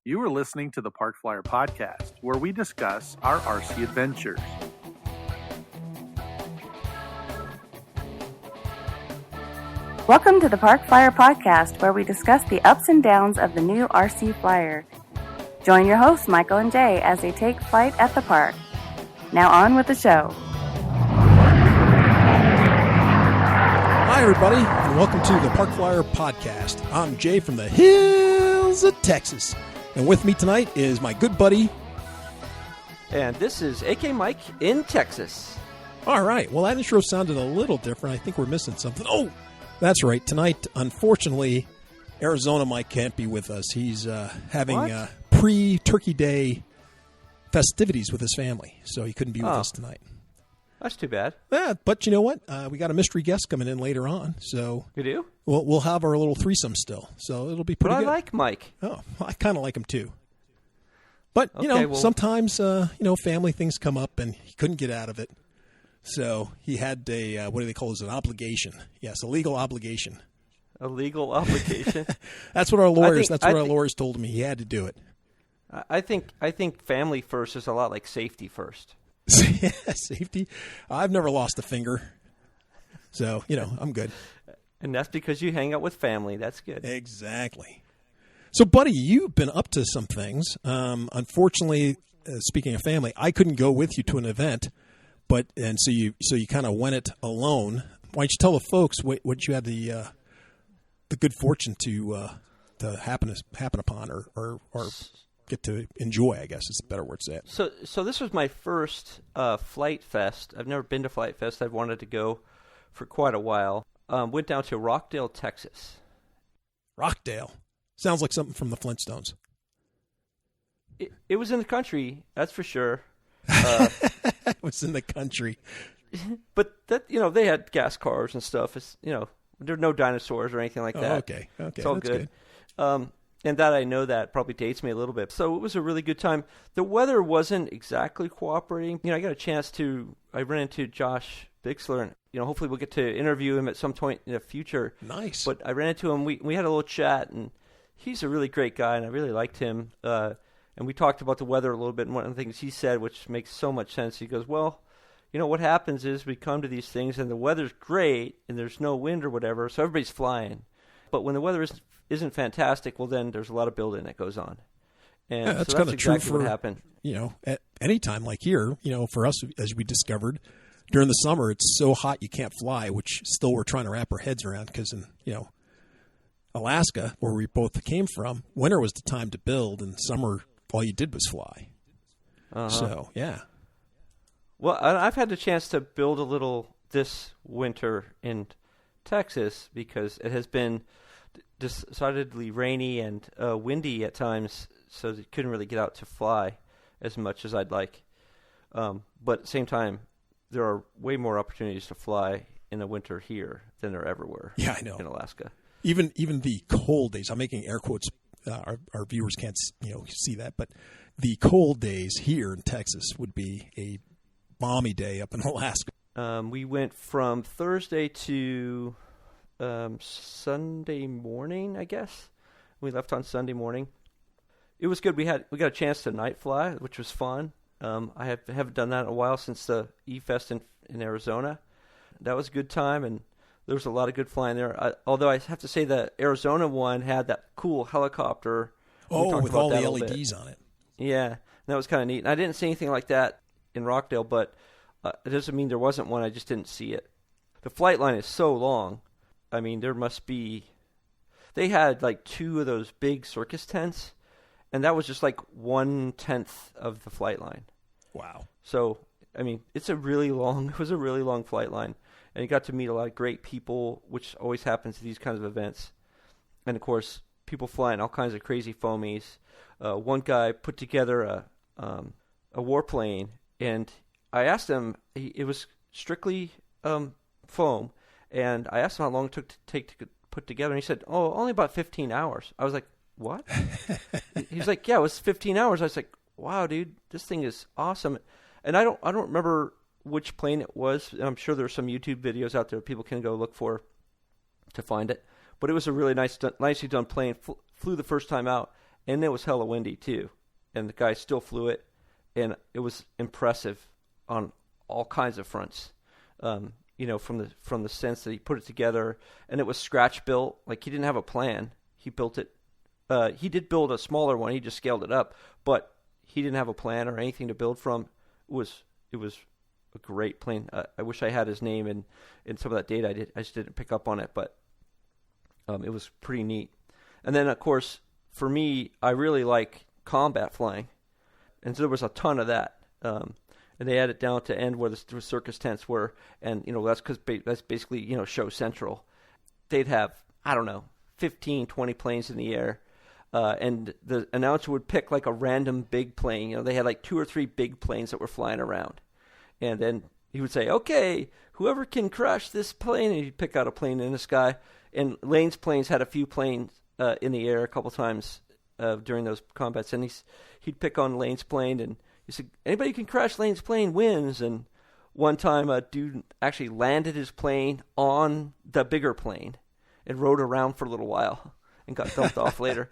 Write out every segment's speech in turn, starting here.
You are listening to the Parkflyer podcast, where we discuss our RC adventures. Welcome to the Parkflyer podcast, where we discuss the ups and downs of the new RC Flyer. Join your hosts, Michael and Jay, as they take flight at the park. Now on with the show. Hi, everybody, and welcome to the Parkflyer podcast. I'm Jay from the hills of Texas, and with me tonight is my good buddy. And this is AK Mike in Texas. All right, well, that intro sounded a little different. I think we're missing something. Oh, that's right. Tonight, unfortunately, Arizona Mike can't be with us. He's having pre-Turkey Day festivities with his family, so he couldn't be with us tonight. That's too bad. Yeah, but you know what? We got a mystery guest coming in later on, so You do? we'll have our little threesome still, so it'll be pretty But good. I like Mike. Oh, I kind of like him too. But, Okay, sometimes, family things come up and he couldn't get out of it. So he had a, what do they call it, an obligation. Yes, a legal obligation. A legal obligation. That's what our lawyers told me. He had to do it. I think family first is a lot like safety first. Safety. I've never lost a finger. So, I'm good. And that's because you hang out with family. That's good. Exactly. So, buddy, you've been up to some things. Unfortunately, speaking of family, I couldn't go with you to an event, so you kind of went it alone. Why don't you tell the folks what you had the good fortune to happen upon or get to enjoy, I guess is a better word to say it. So this was my first Flight Fest. I've never been to Flight Fest. I've wanted to go for quite a while. Went down to Rockdale, Texas. Rockdale. Sounds like something from the Flintstones. It was in the country, that's for sure. It was in the country. But that they had gas cars and stuff. It's there are no dinosaurs or anything like that. Okay, it's all that's good. And that I know that probably dates me a little bit. So it was a really good time. The weather wasn't exactly cooperating. I got a chance I ran into Josh Bixler, and hopefully we'll get to interview him at some point in the future. Nice. But I ran into him. We had a little chat, and he's a really great guy, and I really liked him. And we talked about the weather a little bit, and one of the things he said, which makes so much sense, he goes, well, what happens is we come to these things, and the weather's great, and there's no wind or whatever, so everybody's flying. But when the weather isn't fantastic, well, then there's a lot of building that goes on. And yeah, that's so kind of exactly true for what happened. At any time like here, for us, as we discovered, during the summer, it's so hot you can't fly, which still we're trying to wrap our heads around because in, Alaska, where we both came from, winter was the time to build, and summer, all you did was fly. Uh-huh. So, yeah. Well, I've had the chance to build a little this winter in Texas because it has been decidedly rainy and windy at times, so you couldn't really get out to fly as much as I'd like. But at the same time, there are way more opportunities to fly in the winter here than there ever were. Yeah, I know. In Alaska. Even the cold days, I'm making air quotes. Our viewers can't see that, but the cold days here in Texas would be a balmy day up in Alaska. We went from Thursday to Sunday morning, I guess. We left on Sunday morning. It was good. We got a chance to night fly, which was fun. I haven't done that in a while since the E-Fest in Arizona. That was a good time, and there was a lot of good flying there. Although I have to say the Arizona one had that cool helicopter. With all the LEDs on it. Yeah, that was kind of neat. And I didn't see anything like that in Rockdale, but it doesn't mean there wasn't one. I just didn't see it. The flight line is so long. I mean, there must be... They had like 2 of those big circus tents, and that was just like 1/10 of the flight line. Wow. So, I mean, it was a really long flight line. And you got to meet a lot of great people, which always happens at these kinds of events. And, of course, people flying all kinds of crazy foamies. One guy put together a warplane, and I asked him, it was strictly foam, and I asked him how long it took to put together, and he said, only about 15 hours. I was like, what? He's like, yeah, it was 15 hours. I was like, wow, dude, this thing is awesome. And I don't remember which plane it was. I'm sure there's some YouTube videos out there people can go look for to find it. But it was a really nicely done plane. Flew the first time out, and it was hella windy too. And the guy still flew it, and it was impressive on all kinds of fronts. From the sense that he put it together, and it was scratch built. Like, he didn't have a plan. He built it. He did build a smaller one. He just scaled it up, but he didn't have a plan or anything to build from. It was a great plane. I wish I had his name in some of that data. I just didn't pick up on it, but it was pretty neat. And then, of course, for me, I really like combat flying, and so there was a ton of that. And they had it down to end where the circus tents were, and that's because that's basically show central. They'd have, I don't know, 15, 20 planes in the air. And the announcer would pick like a random big plane. They had like 2 or 3 big planes that were flying around. And then he would say, okay, whoever can crash this plane, and he'd pick out a plane in the sky. And Lane's planes had a few planes in the air a couple times during those combats. And he'd pick on Lane's plane, and he said, anybody who can crash Lane's plane wins. And one time a dude actually landed his plane on the bigger plane and rode around for a little while and got dumped off later.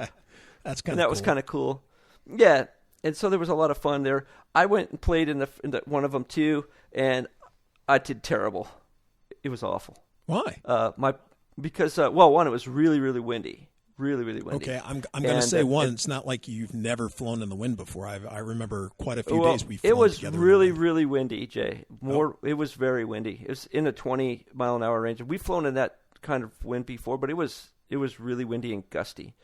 That's kind of that cool. was kind of cool. Yeah, and so there was a lot of fun there. I went and played in the one of them too, and I did terrible. It was awful. Why? Because one, it was really, really windy. Really, really windy. Okay, I'm going to say one. It's not like you've never flown in the wind before. I remember quite a few days we've flown together. It was together really, really windy, Jay. It was very windy. It was in a 20-mile-an-hour range. We've flown in that kind of wind before, but it was really windy and gusty.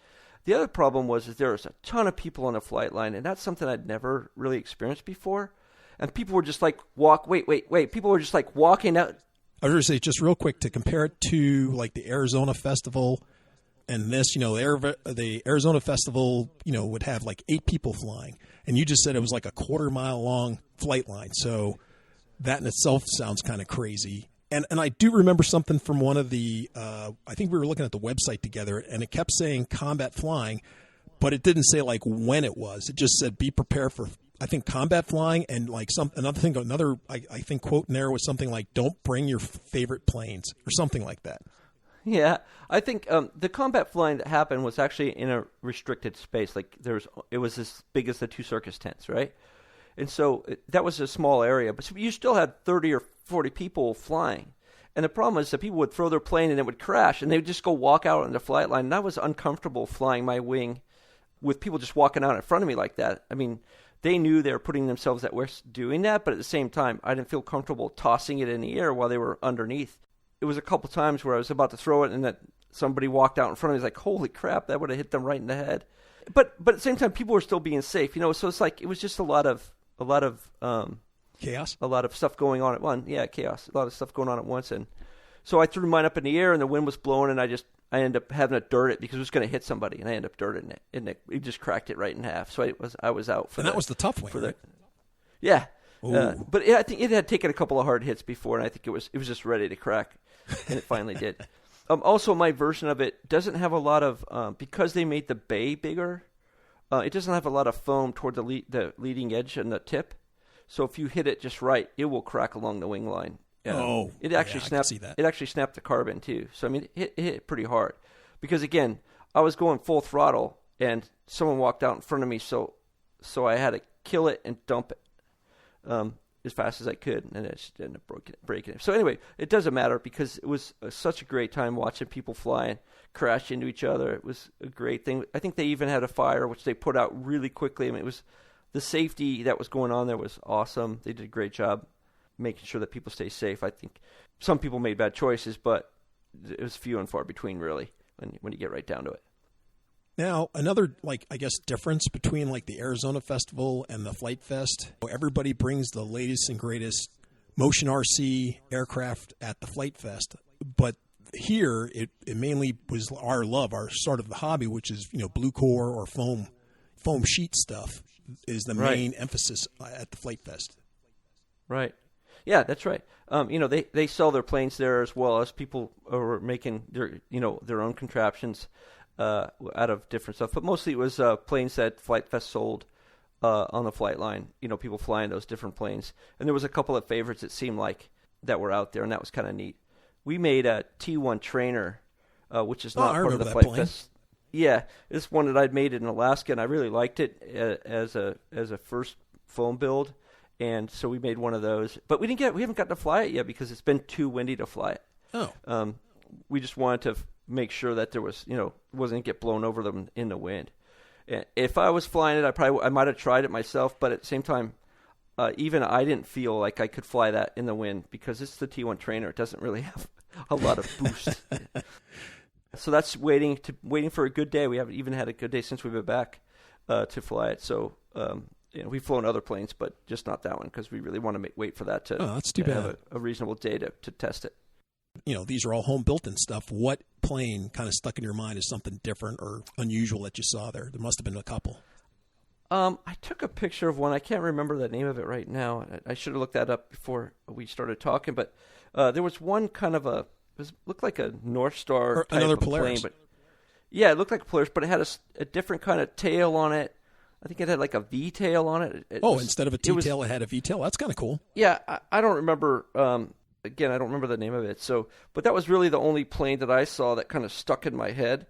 The other problem was there was a ton of people on the flight line, and that's something I'd never really experienced before. And people were just like, wait. People were just like walking out. I was going to say, just real quick, to compare it to like the Arizona Festival and this, the Arizona Festival, would have like 8 people flying. And you just said it was like a 1/4-mile long flight line. So that in itself sounds kind of crazy. And I do remember something from one of the, I think we were looking at the website together, and it kept saying combat flying, but it didn't say like when it was. It just said be prepared for, I think, combat flying, and like another I think quote in there was something like don't bring your favorite planes or something like that. Yeah, I think the combat flying that happened was actually in a restricted space. Like it was as big as the 2 circus tents, right? And so that was a small area, but you still had 30 or 40 people flying. And the problem is that people would throw their plane and it would crash, and they would just go walk out on the flight line. And I was uncomfortable flying my wing with people just walking out in front of me like that. I mean, they knew they were putting themselves at risk doing that, but at the same time, I didn't feel comfortable tossing it in the air while they were underneath. It was a couple times where I was about to throw it, and that somebody walked out in front of me. Like, holy crap, that would have hit them right in the head. But at the same time, people were still being safe, So it's like it was just a lot of chaos, a lot of stuff going on at once. Yeah, chaos, a lot of stuff going on at once. And so I threw mine up in the air, and the wind was blowing, and I ended up having to dirt it because it was going to hit somebody, and I ended up dirting it, and it just cracked it right in half. So I was out for and that was the tough wing, right? Yeah. But I think it had taken a couple of hard hits before, and I think it was just ready to crack, and it finally did. Also, my version of it doesn't have a lot of because they made the bay bigger. It doesn't have a lot of foam toward the leading edge and the tip, so if you hit it just right, it will crack along the wing line. It actually snapped. It actually snapped the carbon too. So I mean, it hit pretty hard because again, I was going full throttle, and someone walked out in front of me, so I had to kill it and dump it as fast as I could, and it just ended up breaking it. So anyway, it doesn't matter because it was such a great time watching people fly and crash into each other. It was a great thing. I think they even had a fire, which they put out really quickly. I mean, it was the safety that was going on there was awesome. They did a great job making sure that people stay safe. I think some people made bad choices, but it was few and far between, really, when you get right down to it. Now, another, difference between, the Arizona Festival and the Flight Fest, everybody brings the latest and greatest motion RC aircraft at the Flight Fest. But here, it mainly was our start of the hobby, which is, blue core or foam sheet stuff is the main emphasis at the Flight Fest. Right. Yeah, that's right. They sell their planes there as well as people are making their own contraptions out of different stuff, but mostly it was planes that Flight Fest sold on the flight line. People flying those different planes, and there was a couple of favorites it seemed like that were out there, and that was kind of neat. We made a T1 trainer, which is not part of the Flight Fest. Yeah, it's one that I'd made in Alaska, and I really liked it as a first foam build, and so we made one of those. But we haven't gotten to fly it yet because it's been too windy to fly it. Oh. We just wanted to make sure that there was, wasn't get blown over them in the wind. If I was flying it, I might have tried it myself, but at the same time, even I didn't feel like I could fly that in the wind because it's the T1 trainer. It doesn't really have a lot of boost. So that's waiting for a good day. We haven't even had a good day since we've been back to fly it. So we've flown other planes, but just not that one because we really want to wait for that to that's too bad. Have a reasonable day to test it. These are all home built and stuff. What plane kind of stuck in your mind as something different or unusual that you saw there? There must have been a couple. I took a picture of one. I can't remember the name of it right now. I should have looked that up before we started talking. But there was one kind of looked like a North Star or type another of Polaris. plane. But yeah, it looked like a Polaris, but it had a different kind of tail on it. I think it had like a V tail on it. Instead of a T tail, it had a V tail. That's kind of cool. Yeah, I don't remember. Again, I don't remember the name of it. But that was really the only plane that I saw that kind of stuck in my head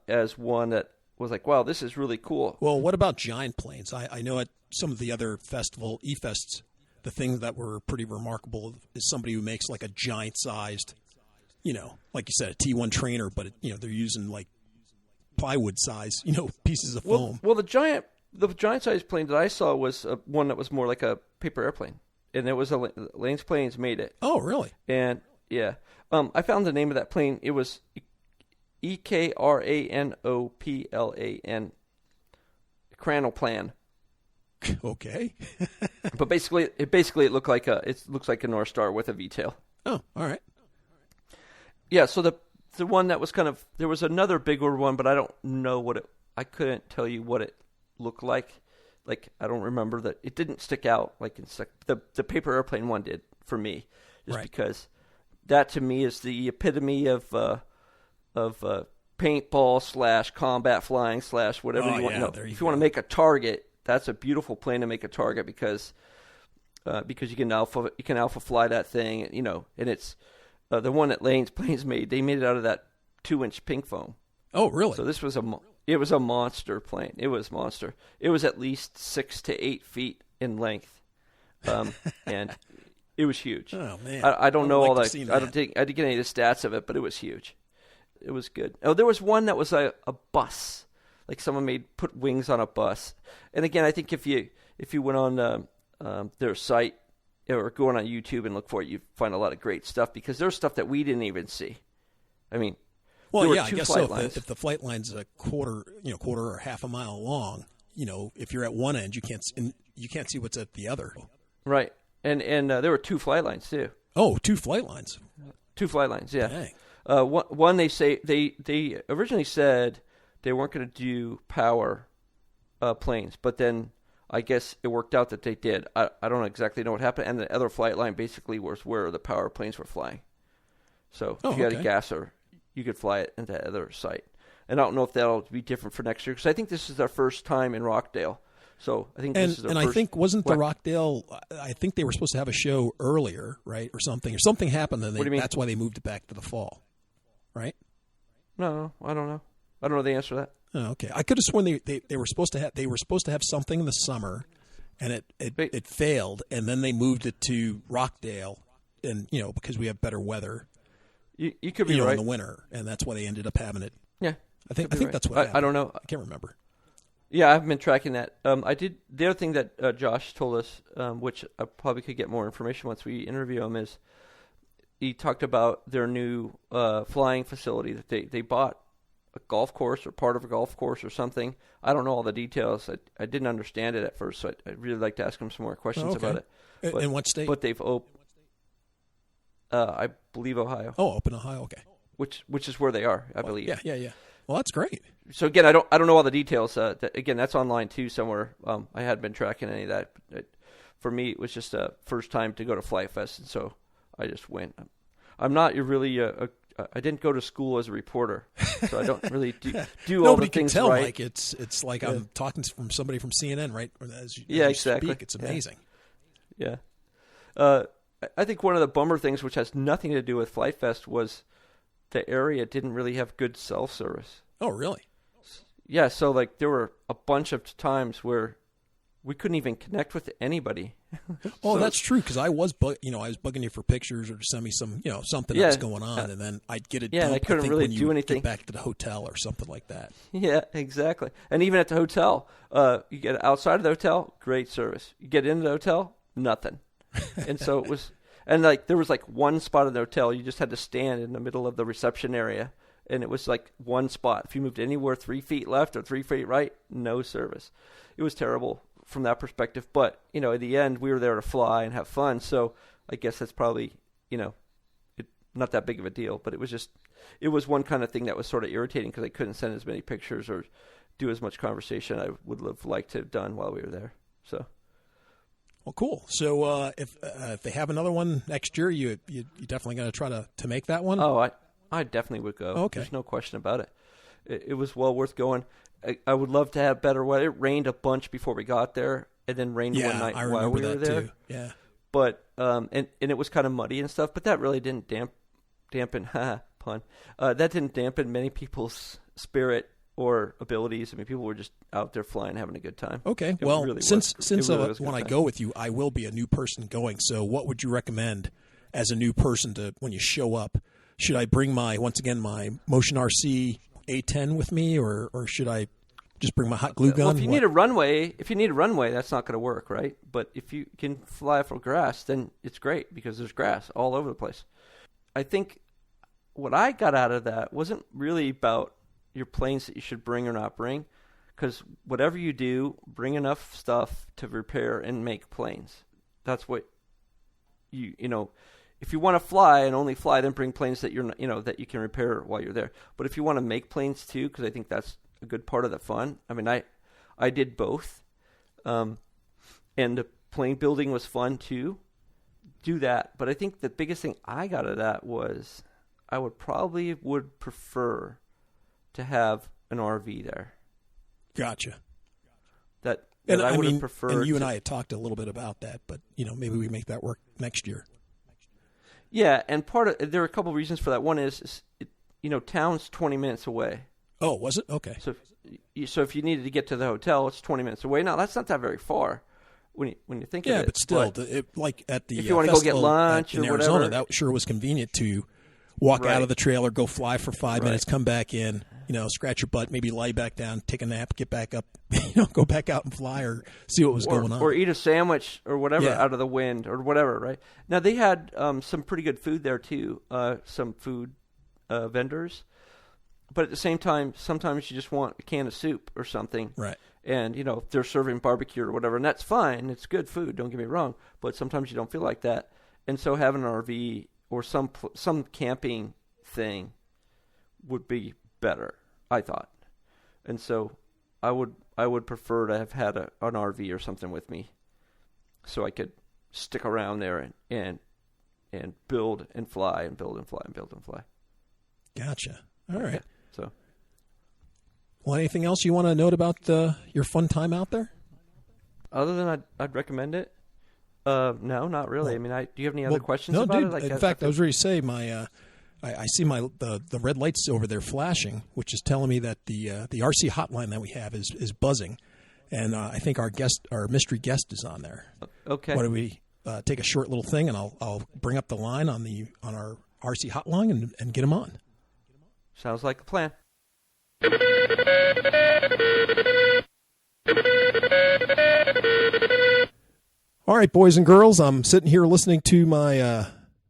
as one that was like, wow, this is really cool. Well, what about giant planes? I know at some of the other E-Fests, the thing that were pretty remarkable is somebody who makes like a giant-sized, like you said, a T1 trainer, but they're using like plywood size, pieces of foam. Well, the giant-sized plane that I saw was one that was more like a paper airplane, and it was Lane's Planes made it. Oh, really? And yeah, I found the name of that plane. It was EKRANOPLAN, Cranoplan. Okay. But basically, it looks like a North Star with a V tail. Oh, all right. Yeah. So the one that was there was another bigger one, but I don't know I couldn't tell you what it looked like. Like I don't remember that. It didn't stick out like the paper airplane one did for me, just right. Because that to me is the epitome of paintball / combat flying / whatever you want. Yeah, If you want to make a target, that's a beautiful plane to make a target because you can alpha fly that thing, and it's the one that Lane's Planes made. They made it out of that 2-inch pink foam. Oh, really? So this was a monster plane. It was monster. It was at least 6 to 8 feet in length, and it was huge. Oh man! I don't know all that. I didn't get any of the stats of it, but it was huge. It was good. Oh, there was one that was a bus, like someone put wings on a bus. And again, I think if you went on their site or go on YouTube and look for it, you find a lot of great stuff because there's stuff that we didn't even see. I mean, well, yeah, I guess so. If the flight line's a quarter or half a mile long, if you're at one end, you can't see what's at the other. Right, and there were 2 flight lines too. Oh, 2 flight lines. 2 flight lines, yeah. Dang. One they say they originally said they weren't going to do power planes, but then I guess it worked out that they did. I don't exactly know what happened, and the other flight line basically was where the power planes were flying. So if you had a gasser, you could fly it into the other site. And I don't know if that'll be different for next year because I think this is their first time in Rockdale. So I think this is their first. And I think wasn't the Rockdale? I think they were supposed to have a show earlier, right, or something. Or something happened, and that's why they moved it back to the fall, right? No, I don't know. I don't know the answer to that. Oh, okay, I could have sworn they were supposed to have something in the summer, and it failed, and then they moved it to Rockdale, and because we have better weather. You could be right in the winter, and that's why they ended up having it. Yeah, I think that's what happened. I don't know. I can't remember. Yeah, I've been tracking that. I did the other thing that Josh told us, which I probably could get more information once we interview him, is he talked about their new flying facility that they bought a golf course or part of a golf course or something. I don't know all the details. I didn't understand it at first, so I'd really like to ask him some more questions about it. In what state? But they've I believe Ohio. Oh, up in Ohio, okay. Which is where they are, I believe. Yeah. Well, that's great. So again, I don't know all the details. That's online too somewhere. I hadn't been tracking any of that. For me, it was just a first time to go to Flight Fest, and so I just went. I'm not really I didn't go to school as a reporter, so I don't really do all the things can tell, right. Mike. It's like I'm talking from somebody from CNN, right? As you exactly. Speak. It's amazing. Yeah. I think one of the bummer things, which has nothing to do with Flight Fest, was the area didn't really have good self-service. Oh, really? yeah, so like there were a bunch of times where we couldn't even connect with anybody. Oh, So- that's true. Because I was bugging you for pictures or to send me some, something that's going on, and then I'd get it. Yeah, and I couldn't really do anything. Get back to the hotel or something like that. Yeah, exactly. And even at the hotel, you get outside of the hotel, great service. You get into the hotel, nothing. And so it was, and like there was like one spot in the hotel, you just had to stand in the middle of the reception area, and it was like one spot. If you moved anywhere 3 feet left or 3 feet right, no service. It was terrible from that perspective. But in the end, we were there to fly and have fun. So I guess that's probably not that big of a deal. But it was one kind of thing that was sort of irritating because I couldn't send as many pictures or do as much conversation I would have liked to have done while we were there. So. Well, cool. So if they have another one next year, you definitely going to try to make that one? Oh, I definitely would go. Okay. There's no question about it. It was well worth going. I would love to have better weather. It rained a bunch before we got there, and then rained one night while we were there. Too. Yeah. But and it was kind of muddy and stuff, but that really didn't dampen pun. That didn't dampen many people's spirit or abilities. I mean, people were just out there flying, having a good time. Okay. Since when I go with you, I will be a new person going. So what would you recommend as a new person to when you show up? Should I bring my Motion RC A10 with me, or should I just bring my hot glue gun? Well, if you need a runway, that's not going to work, right? But if you can fly for grass, then it's great because there's grass all over the place. I think what I got out of that wasn't really about your planes that you should bring or not bring, because whatever you do, bring enough stuff to repair and make planes. That's what if you want to fly and only fly, then bring planes that that you can repair while you're there. But if you want to make planes too, because I think that's a good part of the fun. I mean, I did both, and the plane building was fun too. Do that, but I think the biggest thing I got out of that was I would prefer to have an RV there. Gotcha. I would have preferred. And you and I had talked a little bit about that, but maybe we make that work next year. Yeah, and there are a couple of reasons for that. One is town's 20 minutes away. Oh, was it? Okay. So if you needed to get to the hotel, it's 20 minutes away. Now that's not that very far when you think of it. Yeah, but still, like at the if you want to go get lunch in or Arizona, whatever, that sure was convenient to walk out of the trailer, go fly for 5 minutes, come back in, scratch your butt, maybe lie back down, take a nap, get back up, go back out and fly or see what was going on. Or eat a sandwich or whatever out of the wind or whatever, right? Now, they had some pretty good food there, too, some food vendors. But at the same time, sometimes you just want a can of soup or something. Right. And, if they're serving barbecue or whatever, and that's fine. It's good food, don't get me wrong. But sometimes you don't feel like that. And so having an RV or some camping thing would be better, I thought. And so I would prefer to have had an RV or something with me so I could stick around there and build and fly and build and fly and build and fly. Gotcha. All right. Yeah, so. Well, anything else you want to note about your fun time out there? Other than I'd recommend it. No, not really. Well, do you have any other questions no, about dude, it? In fact, I was ready to say I see the red lights over there flashing, which is telling me that the RC hotline that we have is buzzing, and I think our mystery guest is on there. Okay. Why don't we take a short little thing, and I'll bring up the line on our RC hotline and get him on. Sounds like a plan. All right, boys and girls, I'm sitting here listening to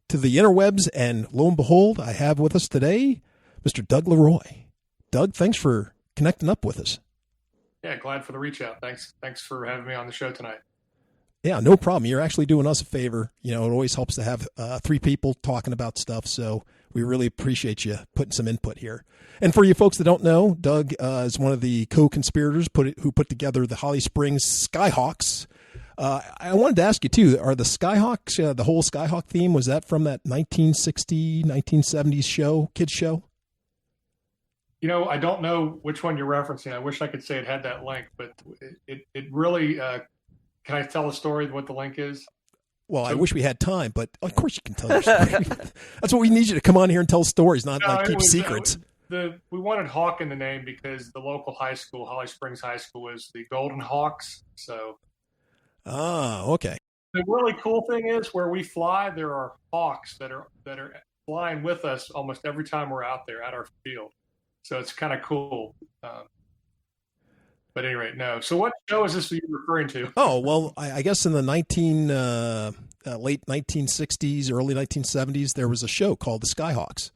to the interwebs, and lo and behold, I have with us today Mr. Doug Leroy. Doug, thanks for connecting up with us. Yeah, glad for the reach out. Thanks for having me on the show tonight. Yeah, no problem. You're actually doing us a favor. It always helps to have three people talking about stuff, so we really appreciate you putting some input here. And for you folks that don't know, Doug is one of the co-conspirators who put together the Holly Springs Skyhawks. I wanted to ask you, too, are the Skyhawks, the whole Skyhawk theme, was that from that 1960s, 1970s kids show? I don't know which one you're referencing. I wish I could say it had that link, but it really, can I tell a story of what the link is? Well, I wish we had time, but of course you can tell your story. That's what we need you to come on here and tell stories, not keep secrets. we wanted Hawk in the name because the local high school, Holly Springs High School, is the Golden Hawks. So, Okay. the really cool thing is where we fly, there are hawks that are flying with us almost every time we're out there at our field. So it's kind of cool. But at any rate, no. So what show is this you're referring to? Oh, well, I guess in the late 1960s, early 1970s, there was a show called The Skyhawks.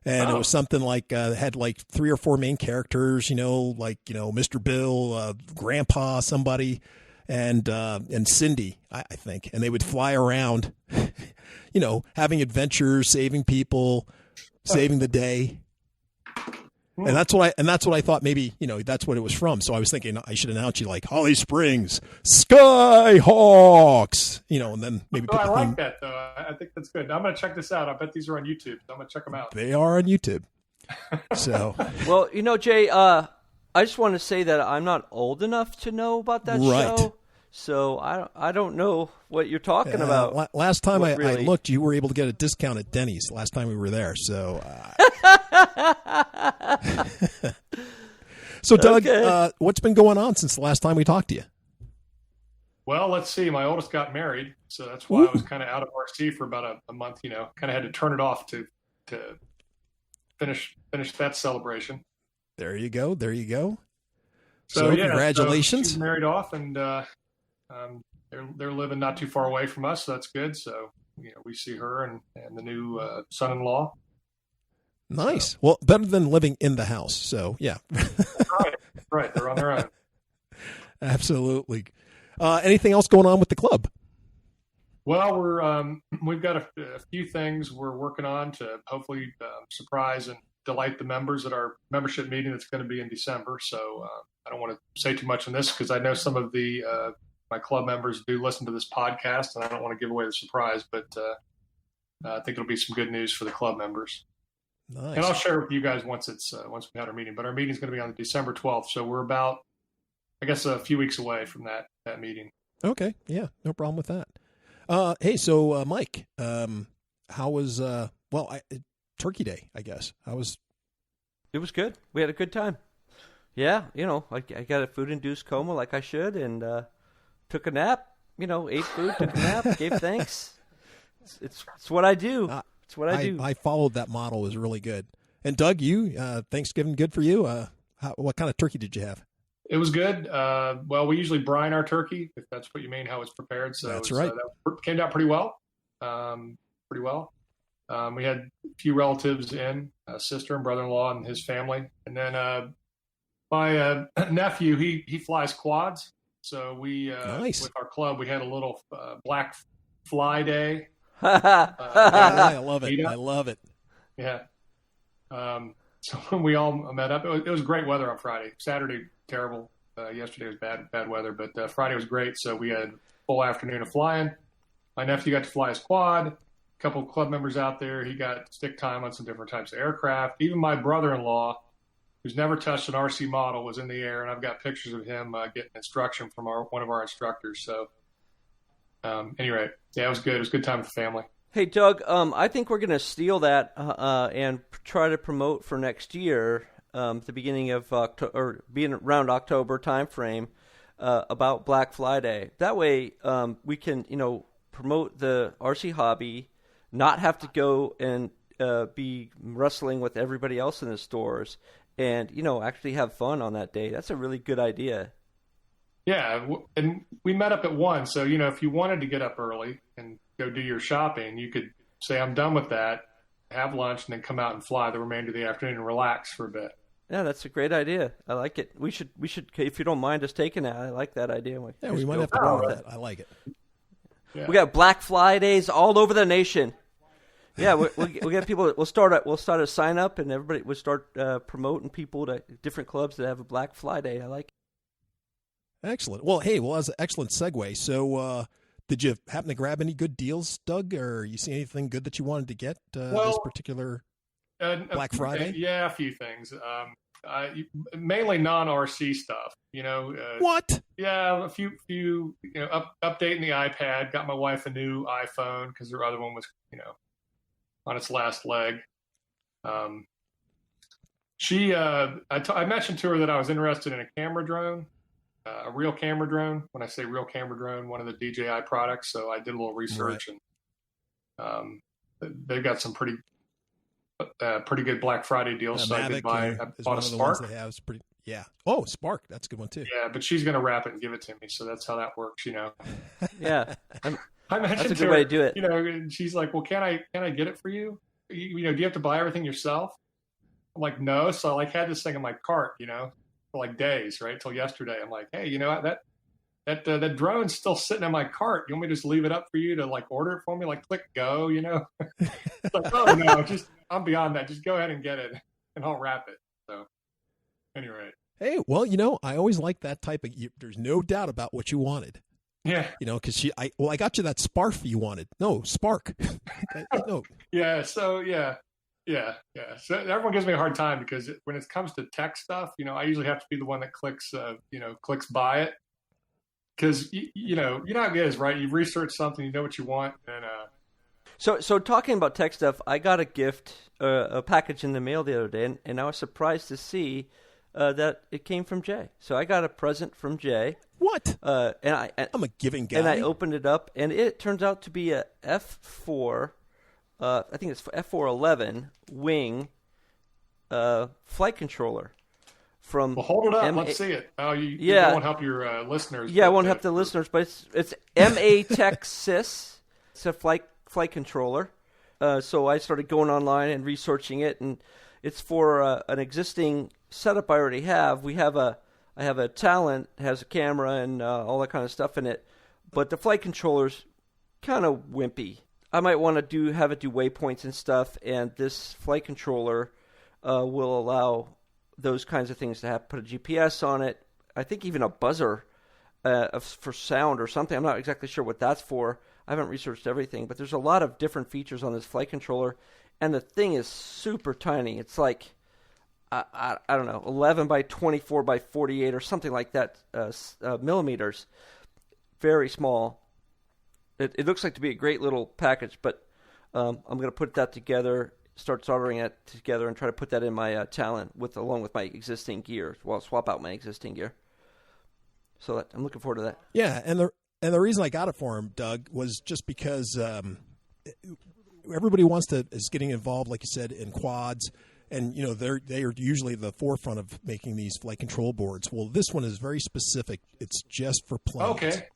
And it was something like had like 3 or 4 main characters, like Mr. Bill, Grandpa, somebody, and Cindy, I think. And they would fly around, having adventures, saving people, saving the day. And that's what I thought maybe, that's what it was from. So I was thinking I should announce you like Holly Springs Skyhawks, and then maybe I like that though. I think that's good. I'm going to check this out. I bet these are on YouTube. So I'm going to check them out. They are on YouTube. So, well, Jay, I just want to say that I'm not old enough to know about that show. So I don't know what you're talking about. Last time I looked, you were able to get a discount at Denny's last time we were there. So, so Doug, what's been going on since the last time we talked to you? Well, let's see. My oldest got married, so that's why I was kind of out of RC for about a month. Kind of had to turn it off to finish that celebration. There you go. So congratulations. She's married off, and they're living not too far away from us, so that's good. So we see her and the new son-in-law. Nice. So. Well, better than living in the house. So yeah. Right. They're on their own. Absolutely. Anything else going on with the club? Well, we've got a few things we're working on to hopefully surprise and delight the members at our membership meeting that's going to be in December. So I don't want to say too much on this because I know some of my club members do listen to this podcast, and I don't want to give away the surprise, but I think it'll be some good news for the club members. Nice. And I'll share with you guys once we had our meeting. But our meeting's going to be on December 12th, so we're about, I guess, a few weeks away from that meeting. Okay, yeah, no problem with that. Hey, so Mike, how was Turkey Day? I guess It was good. We had a good time. Yeah, I got a food-induced coma like I should, and took a nap. Ate food, took a nap, gave thanks. It's what I do. It's what I do. I followed that model. It was really good. And Doug, you Thanksgiving good for you? What kind of turkey did you have? It was good. Well, we usually brine our turkey, if that's what you mean, how it's prepared. So that's right. That came out pretty well. We had a few relatives in, sister and brother-in-law and his family. And then my nephew, he flies quads. So we, nice. With our club, we had a little Black Fly Day. I love it. I love it. Yeah. So when we all met up, it was great weather on Friday. Saturday, terrible. Yesterday was bad weather, but Friday was great. So we had a full afternoon of flying. My nephew got to fly his quad. A couple of club members out there. He got stick time on some different types of aircraft. Even my brother-in-law, who's never touched an RC model, was in the air, and I've got pictures of him getting instruction from one of our instructors. So anyway, yeah, it was good. It was a good time with the family. Hey, Doug, I think we're going to steal that and try to promote for next year, the beginning of or being around October time frame, about Black Fly Day. That way, we can promote the RC hobby, not have to go and be wrestling with everybody else in the stores, and actually have fun on that day. That's a really good idea. Yeah, and we met up at 1, so if you wanted to get up early and go do your shopping, you could say, I'm done with that, have lunch, and then come out and fly the remainder of the afternoon and relax for a bit. Yeah, that's a great idea. I like it. We should, if you don't mind us taking it, I like that idea. Yeah, we might have to go with that. I like it. Yeah. We got Black Fly Days all over the nation. Yeah, we'll get people. We'll start a sign up, and everybody will start promoting people to different clubs that have a Black Fly Day. I like it. Excellent. Well, that's an excellent segue. So, did you happen to grab any good deals, Doug, or you see anything good that you wanted to get this particular Black Friday? Yeah, a few things. Mainly non-RC stuff. What? Yeah, a few. Updating the iPad. Got my wife a new iPhone because her other one was on its last leg. I mentioned to her that I was interested in a camera drone, a real camera drone. When I say real camera drone, one of the DJI products. So I did a little research, and they've got some pretty good Black Friday deals. So I did buy. I bought a Spark. They have. It's pretty. Yeah. Oh, Spark. That's a good one too. Yeah, but she's going to wrap it and give it to me. So that's how that works, Yeah. I mentioned that's a to good her, way to do it. And she's like, "Well, can I get it for you? Do you have to buy everything yourself?" I'm like, "No." So I had this thing in my cart, for like days, right till yesterday. I'm like, "Hey, that drone's still sitting in my cart. You want me to just leave it up for you to like order it for me? Like, click go, It's like, oh no, I'm beyond that. Just go ahead and get it, and I'll wrap it. So, anyway. Hey, well, I always like that type of. There's no doubt about what you wanted. Yeah. Because I got you that Sparf you wanted. No, Spark. No. Yeah. So yeah. So everyone gives me a hard time because when it comes to tech stuff, I usually have to be the one that clicks buy it. Because you know how it is, right? You've researched something, you know what you want, and So talking about tech stuff, I got a gift, a package in the mail the other day, and I was surprised to see that it came from Jay. So I got a present from Jay. What? I'm a giving guy. And I opened it up, and it turns out to be a F4, I think it's F411 wing flight controller. Well, hold it up. Let's see it. Oh, you won't help your listeners. Yeah, I won't help the listeners, but it's MA Texas. It's a flight controller. So I started going online and researching it, and it's for an existing setup I already have. I have a Talent, has a camera and all that kind of stuff in it, but the flight controller's kind of wimpy. I might want to have it do waypoints and stuff, and this flight controller will allow those kinds of things to have. Put a GPS on it. I think even a buzzer for sound or something. I'm not exactly sure what that's for. I haven't researched everything, but there's a lot of different features on this flight controller, and the thing is super tiny. It's like, I don't know, 11 by 24 by 48 or something like that millimeters. Very small. It looks like to be a great little package, but I'm going to put that together, start soldering it together, and try to put that in my Talent along with my existing gear. Well, swap out my existing gear. So I'm looking forward to that. Yeah, and the reason I got it for him, Doug, was just because everybody is getting involved, like you said, in quads, and they are usually the forefront of making these flight control boards. Well, this one is very specific. It's just for planes. Okay.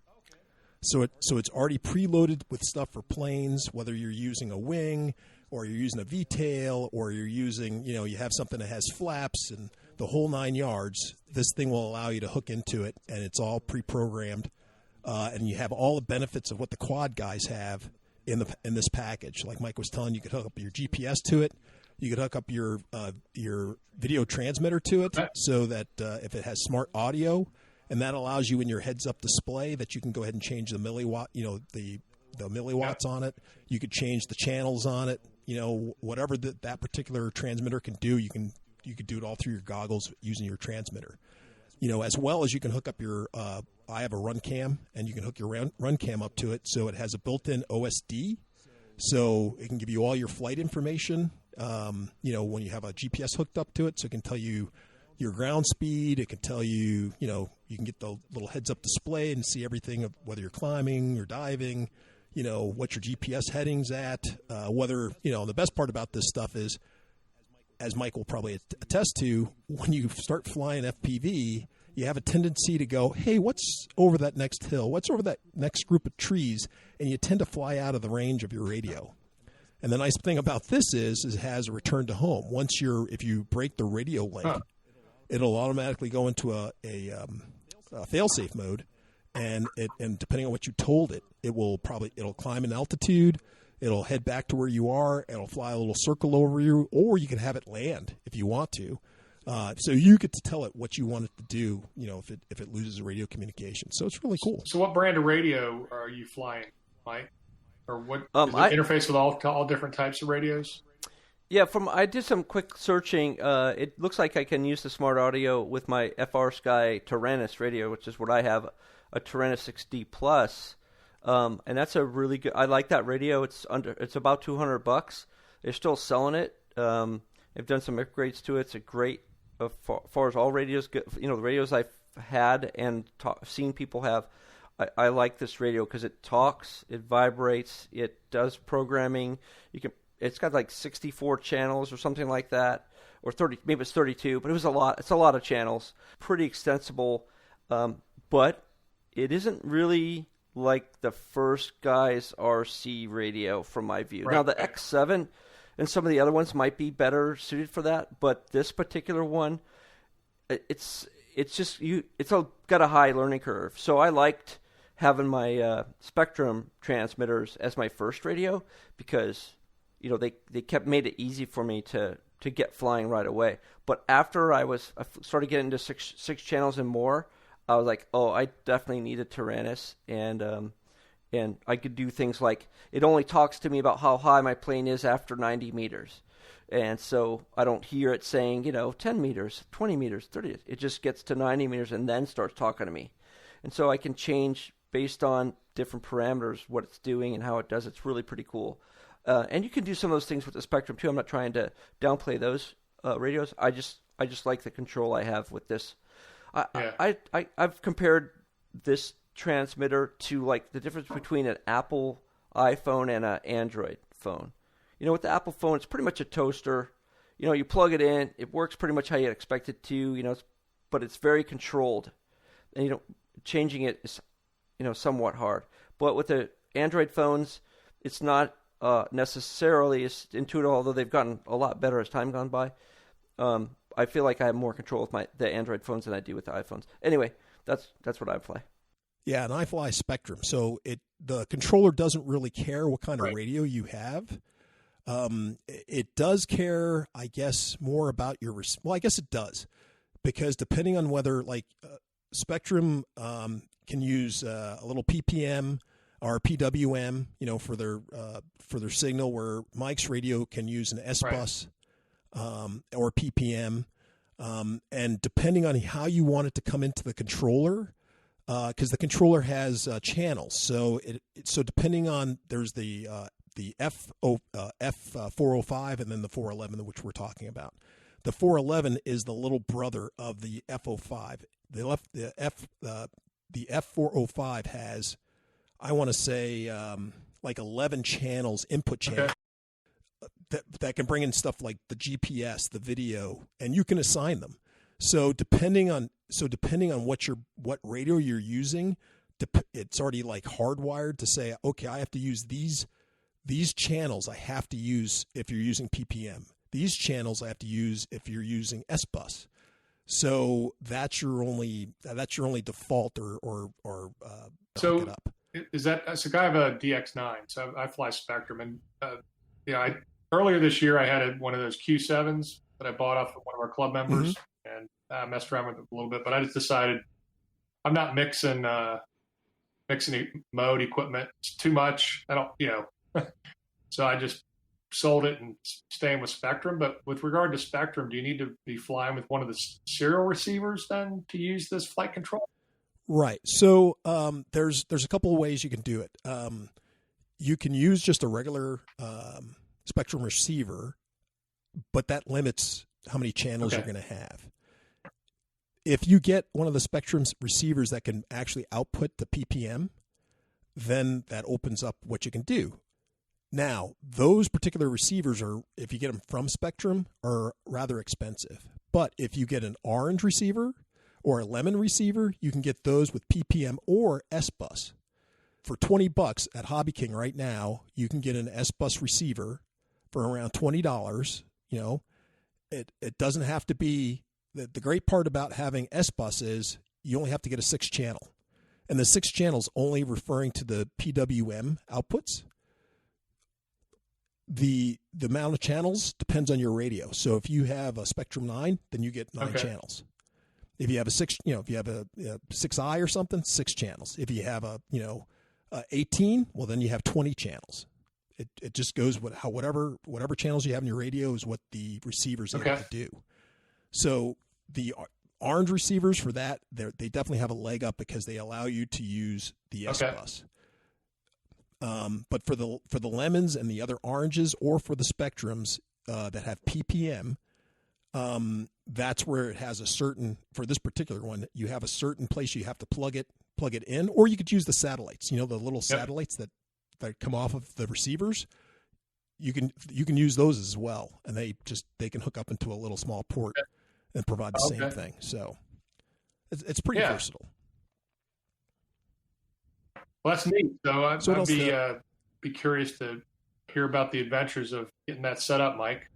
So it's already preloaded with stuff for planes, whether you're using a wing or you're using a V-tail or you're using, you have something that has flaps and the whole 9 yards. This thing will allow you to hook into it, and it's all pre-programmed. And you have all the benefits of what the quad guys have in this package. Like Mike was telling you, could hook up your GPS to it. You could hook up your video transmitter to it, so that if it has smart audio, and that allows you in your heads-up display that you can go ahead and change the milliwatt, the milliwatts on it. You could change the channels on it. Whatever that particular transmitter can do, you could do it all through your goggles using your transmitter. As well as you can hook up your. I have a run cam, and you can hook your run cam up to it, so it has a built-in OSD, so it can give you all your flight information. When you have a GPS hooked up to it, so it can tell you your ground speed. It can tell you, you can get the little heads-up display and see everything of whether you're climbing or diving. What your GPS heading's at. Whether the best part about this stuff is, as Mike will probably attest to, when you start flying FPV, you have a tendency to go, hey, what's over that next hill? What's over that next group of trees? And you tend to fly out of the range of your radio. And the nice thing about this is it has a return to home. If you break the radio link, it'll automatically go into a fail-safe mode, and depending on what you told it, it'll climb in altitude. It'll head back to where you are. It'll fly a little circle over you, or you can have it land if you want to. So you get to tell it what you want it to do, if it loses radio communication. So it's really cool. So what brand of radio are you flying, Mike? Or what is it interface with all different types of radios? Yeah, I did some quick searching. It looks like I can use the smart audio with my FR Sky Tyrannus radio, which is what I have, a Tyrannus 6D Plus. And that's a really good. I like that radio. It's about $200. They're still selling it. And They've done some upgrades to it. It's a great, as far as all radios go, the radios I've had and seen people have, I like this radio because it talks, it vibrates, it does programming. It's got like 64 channels or something like that, or 30, maybe it's 32, but it was a lot. It's a lot of channels, pretty extensible, but it isn't really like the first guy's RC radio from my view. Right. Now the X7 and some of the other ones might be better suited for that, but this particular one, it's got a high learning curve. So I liked having my Spectrum transmitters as my first radio because they made it easy for me to get flying right away. But after I started getting into six channels and more, I was like, oh, I definitely need a Tyrannus, and I could do things like it only talks to me about how high my plane is after 90 meters. And so I don't hear it saying, 10 meters, 20 meters, 30. It just gets to 90 meters and then starts talking to me. And so I can change based on different parameters what it's doing and how it does. It's really pretty cool. And you can do some of those things with the Spectrum too. I'm not trying to downplay those radios. I just like the control I have with this. I've compared this transmitter to like the difference between an Apple iPhone and an Android phone. With the Apple phone, it's pretty much a toaster. You plug it in, it works pretty much how you expect it to. But it's very controlled, and changing it is somewhat hard. But with the Android phones, it's not necessarily as intuitive, although they've gotten a lot better as time gone by. I feel like I have more control with the Android phones than I do with the iPhones. Anyway, that's what I fly. Yeah, and I fly Spectrum, so the controller doesn't really care what kind of radio you have. It does care, I guess, more about your. Well, I guess it does, because depending on whether Spectrum can use a little PPM or PWM, for their signal, where Mike's radio can use an S bus or PPM, and depending on how you want it to come into the controller. Because the controller has channels, so depending on there's the F405 and then the 411, which we're talking about. The 411 is the little brother of the F05. The F405 has, I want to say, like 11 channels, input channels. That can bring in stuff like the GPS, the video, and you can assign them. So depending on what radio you're using, it's already like hardwired to say, okay, I have to use these channels. I have to use if you're using PPM. These channels I have to use if you're using S bus. So that's your only default or so hook it up. Is that so? I have a DX9, so I fly Spectrum, and earlier this year I had one of those Q7s that I bought off of one of our club members. Mm-hmm. And I messed around with it a little bit, but I just decided I'm not mixing mode equipment. It's too much. I don't, so I just sold it and staying with Spectrum. But with regard to Spectrum, do you need to be flying with one of the serial receivers then to use this flight control? Right. So there's a couple of ways you can do it. You can use just a regular Spectrum receiver, but that limits how many channels you're going to have. If you get one of the Spectrum receivers that can actually output the PPM, then that opens up what you can do. Now, those particular receivers if you get them from Spectrum, are rather expensive. But if you get an orange receiver or a lemon receiver, you can get those with PPM or S-Bus. For $20 at Hobby King right now, you can get an S-Bus receiver for around $20. It doesn't have to be. The great part about having S-Bus is you only have to get a 6-channel. And the 6 channels only referring to the PWM outputs. The amount of channels depends on your radio. So if you have a Spectrum 9, then you get 9 channels. If you have a 6, if you have a 6i or something, 6 channels. If you have a 18, well, then you have 20 channels. It just goes with whatever channels you have in your radio is what the receiver's able to do. So the orange receivers for that, they definitely have a leg up because they allow you to use the S-Bus. But for the lemons and the other oranges, or for the Spectrums that have PPM, that's where it has a certain, for this particular one, you have a certain place you have to plug it in, or you could use the satellites, the little satellites that come off of the receivers. You can use those as well, and they can hook up into a little small port and provide the same thing. So it's pretty versatile. Well, that's neat. So I'd be curious to hear about the adventures of getting that set up, Mike.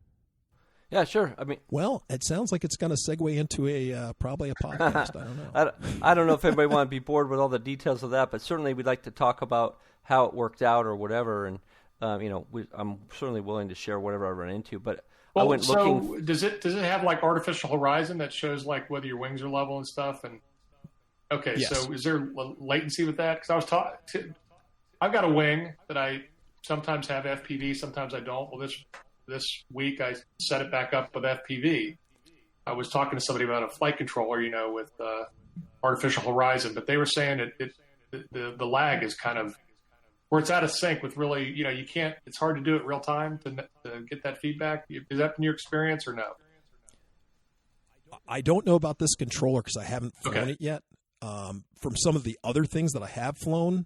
Yeah, sure. Well, it sounds like it's going to segue into probably a podcast. I don't know. I don't know if anybody want to be bored with all the details of that, but certainly we'd like to talk about how it worked out or whatever. And I'm certainly willing to share whatever I run into. But I went looking. So does it have like artificial horizon that shows like whether your wings are level and stuff? And okay, yes. So is there latency with that? Because I was I've got a wing that I sometimes have FPV, sometimes I don't. Well, this week I set it back up with FPV. I was talking to somebody about a flight controller, with artificial horizon, but they were saying the lag is kind of where it's out of sync with really, you can't. It's hard to do it real time to get that feedback. Is that in your experience or no? I don't know about this controller because I haven't flown it yet. From some of the other things that I have flown,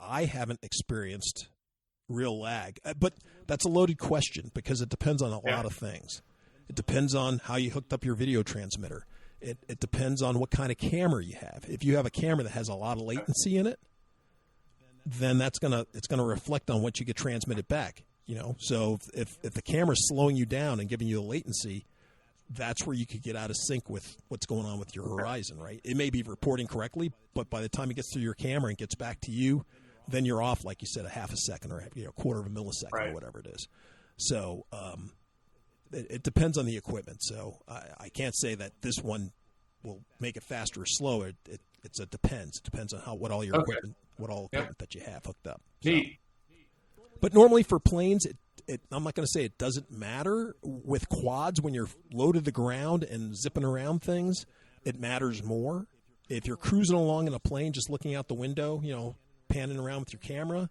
I haven't experienced real lag. But that's a loaded question because it depends on a lot of things. It depends on how you hooked up your video transmitter. It depends on what kind of camera you have. If you have a camera that has a lot of latency in it, then it's gonna reflect on what you get transmitted back. So if the camera's slowing you down and giving you the latency, that's where you could get out of sync with what's going on with your horizon, right? It may be reporting correctly, but by the time it gets through your camera and gets back to you, then you're off, like you said, a half a second or a quarter of a millisecond or whatever it is. So it depends on the equipment. So I can't say that this one will make it faster or slower. It depends. It depends on what all your equipment, that you have hooked up. Neat. But normally for planes, I'm not going to say it doesn't matter. With quads, when you're low to the ground and zipping around things, it matters more. If you're cruising along in a plane, just looking out the window, panning around with your camera,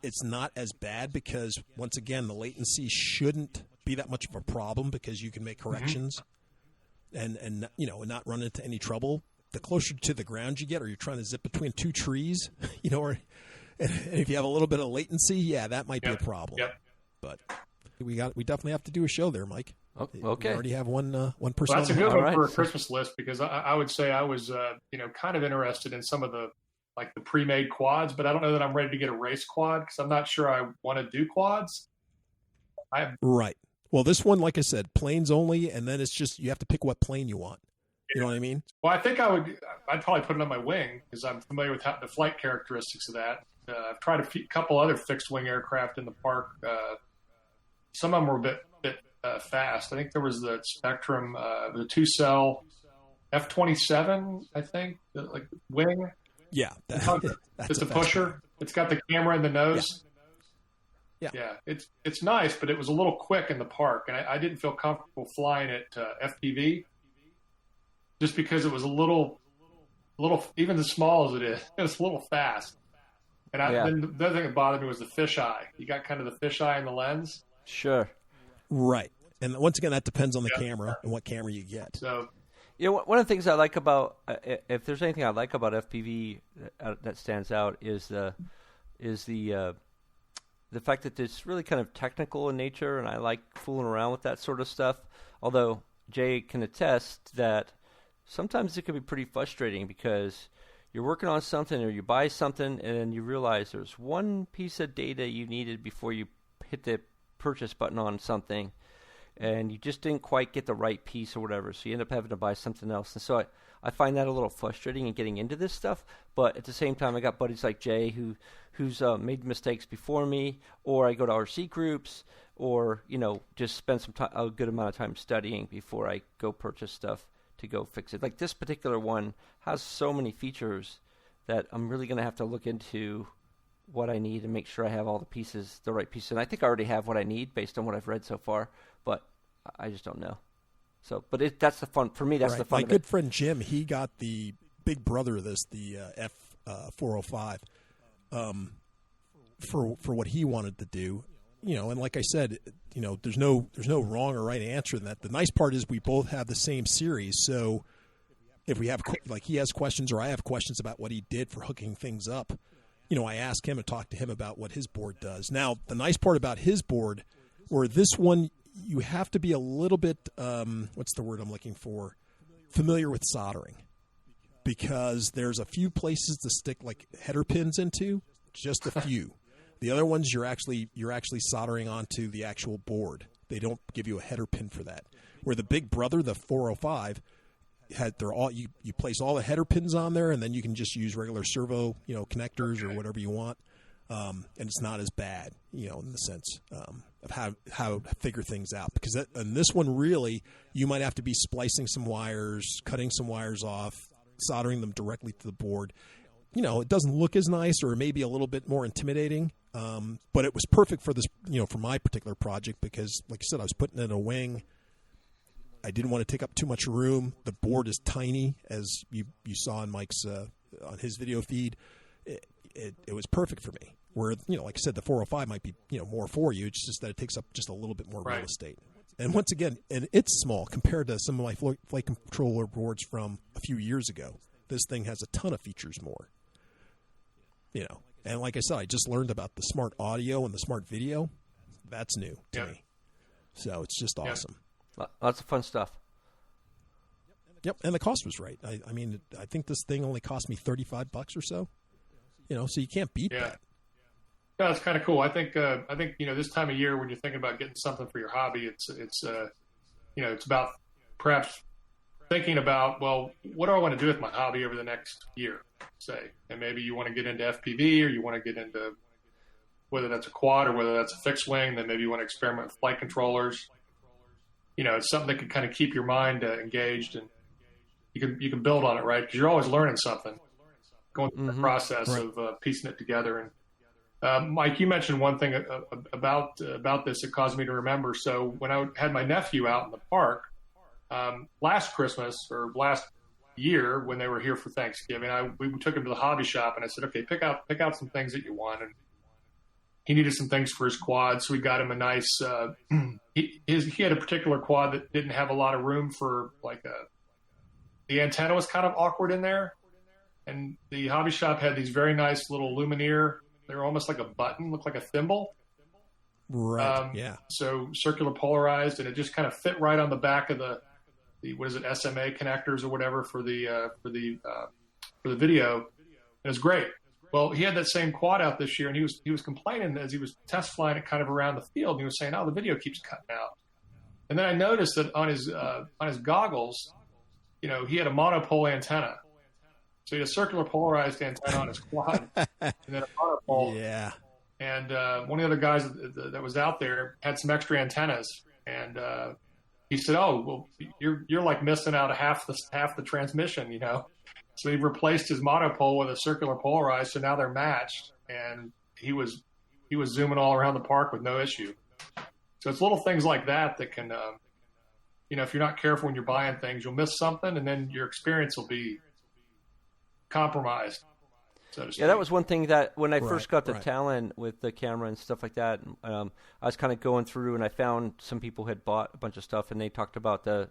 it's not as bad because, once again, the latency shouldn't be that much of a problem because you can make corrections and not run into any trouble. The closer to the ground you get, or you're trying to zip between two trees, and if you have a little bit of latency, that might be a problem. Yep. But we definitely have to do a show there, Mike. Oh, okay. We already have one person. Well, that's a good one for a Christmas list because I would say I was kind of interested in some of the pre-made quads, but I don't know that I'm ready to get a race quad because I'm not sure I want to do quads. Right. Well, this one, like I said, planes only, and then it's just you have to pick what plane you want. You know what I mean? Well, I think I'd probably put it on my wing because I'm familiar with the flight characteristics of that. I've tried a couple other fixed wing aircraft in the park. Some of them were a bit fast. I think there was the Spectrum, the 2-cell F-27, I think, wing. Yeah, it's a pusher. It's got the camera in the nose. Yeah. It's nice, but it was a little quick in the park, and I didn't feel comfortable flying it FPV just because it was a little, even as small as it is, it was a little fast. And then the other thing that bothered me was the fisheye. You got kind of the fisheye in the lens. Sure. Right. And once again, that depends on the camera and what camera you get. So, one of the things I like about, if there's anything I like about FPV that stands out, is the fact that it's really kind of technical in nature, and I like fooling around with that sort of stuff. Although Jay can attest that sometimes it can be pretty frustrating because you're working on something or you buy something and then you realize there's one piece of data you needed before you hit the purchase button on something, and you just didn't quite get the right piece or whatever, so you end up having to buy something else. And so I find that a little frustrating in getting into this stuff, but at the same time I got buddies like Jay who's made mistakes before me, or I go to RC groups, or just spend a good amount of time studying before I go purchase stuff to go fix it. Like this particular one has so many features that I'm really going to have to look into what I need and make sure I have all the right pieces. And I think I already have what I need based on what I've read so far, but I just don't know. So, but that's the fun for me. That's the fun. My good friend Jim, he got the big brother of this, the F405, for what he wanted to do, and like I said, there's no wrong or right answer in that. The nice part is we both have the same series, so if we have, like, he has questions or I have questions about what he did for hooking things up, I ask him and talk to him about what his board does. Now, the nice part about his board, or this one, you have to be a little bit, what's the word I'm looking for, familiar with soldering, because there's a few places to stick like header pins into, just a few. The other ones you're actually soldering onto the actual board. They don't give you a header pin for that. Where the big brother, the 405, you place all the header pins on there, and then you can just use regular servo connectors or whatever you want, and it's not as bad in the sense of how to figure things out. Because in this one, really, you might have to be splicing some wires, cutting some wires off, soldering them directly to the board. It doesn't look as nice, or maybe a little bit more intimidating, but it was perfect for this, for my particular project, because, like I said, I was putting in a wing. I didn't want to take up too much room. The board is tiny, as you saw in Mike's on his video feed. It was perfect for me. Where like I said, the 405 might be more for you. It's just that it takes up just a little bit more real estate. And once again, and it's small compared to some of my flight controller boards from a few years ago. This thing has a ton of features more. And like I said, I just learned about the smart audio and the smart video. That's new to me. So it's just awesome. Lots of fun stuff. Yep, and the cost was right. I mean, I think this thing only cost me $35 or so. So you can't beat that. Yeah, that's kind of cool. I think this time of year when you're thinking about getting something for your hobby, it's about perhaps thinking about, well, what do I want to do with my hobby over the next year, say, and maybe you want to get into FPV, or you want to get into whether that's a quad or whether that's a fixed wing. Then maybe you want to experiment with flight controllers. It's something that can kind of keep your mind engaged, and you can build on it, right? Because you're always learning something, going through the process of piecing it together. And Mike, you mentioned one thing about this that caused me to remember. So when I had my nephew out in the park last Christmas or last year when they were here for Thanksgiving, we took him to the hobby shop, and I said, okay, pick out some things that you want. And he needed some things for his quad, so we got him a nice. He had a particular quad that didn't have a lot of room for the antenna was kind of awkward in there, and the hobby shop had these very nice little Lumineer. They were almost like a button, looked like a thimble. Right. Yeah. So circular polarized, and it just kind of fit right on the back of the what is it, SMA connectors or whatever for the video. And it was great. Well, he had that same quad out this year, and he was complaining as he was test flying it kind of around the field. And he was saying, "Oh, the video keeps cutting out." And then I noticed that on his goggles, he had a monopole antenna. So he had a circular polarized antenna on his quad, and then a monopole. Yeah. And one of the other guys that was out there had some extra antennas, and he said, "Oh, well, you're like missing out half the transmission, So he replaced his monopole with a circular polarized, so now they're matched, and he was zooming all around the park with no issue. So it's little things like that can, if you're not careful when you're buying things, you'll miss something, and then your experience will be compromised, so to speak. Yeah, that was one thing that when I first got the Talon with the camera and stuff like that, I was kind of going through, and I found some people had bought a bunch of stuff, and they talked about the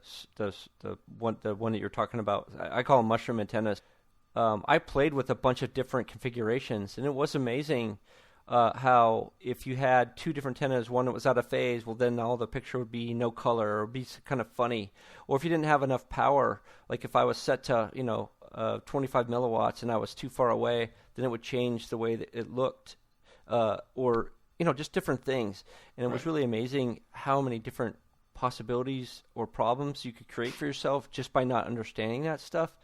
one that you're talking about. I call them mushroom antennas. I played with a bunch of different configurations, and it was amazing how if you had two different antennas, one that was out of phase, well, then all the picture would be no color or be kind of funny. Or if you didn't have enough power, like if I was set to 25 milliwatts and I was too far away, then it would change the way that it looked, or just different things. And it was really amazing how many different possibilities or problems you could create for yourself just by not understanding that stuff.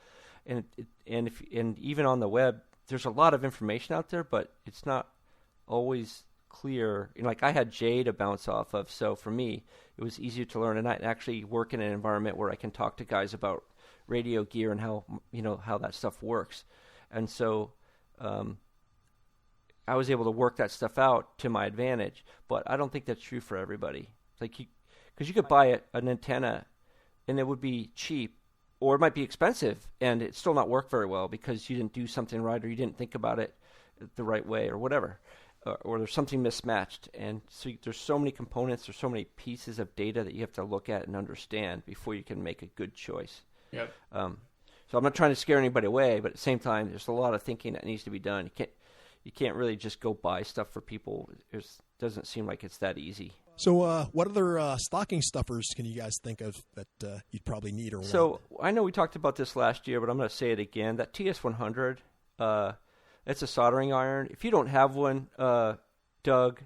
And even on the web, there's a lot of information out there, but it's not always clear. Like I had Jay to bounce off of, so for me, it was easier to learn, and I actually work in an environment where I can talk to guys about radio gear and how that stuff works. And so I was able to work that stuff out to my advantage, but I don't think that's true for everybody. Like because you could buy an antenna and it would be cheap, or it might be expensive and it still not work very well because you didn't do something right, or you didn't think about it the right way, or whatever. or there's something mismatched. And so there's so many components, there's so many pieces of data that you have to look at and understand before you can make a good choice. Yep. So I'm not trying to scare anybody away, but at the same time, there's a lot of thinking that needs to be done. You can't really just go buy stuff for people. It doesn't seem like it's that easy. So what other stocking stuffers can you guys think of that you'd probably need or want? So I know we talked about this last year, but I'm going to say it again. That TS100, it's a soldering iron. If you don't have one, Doug,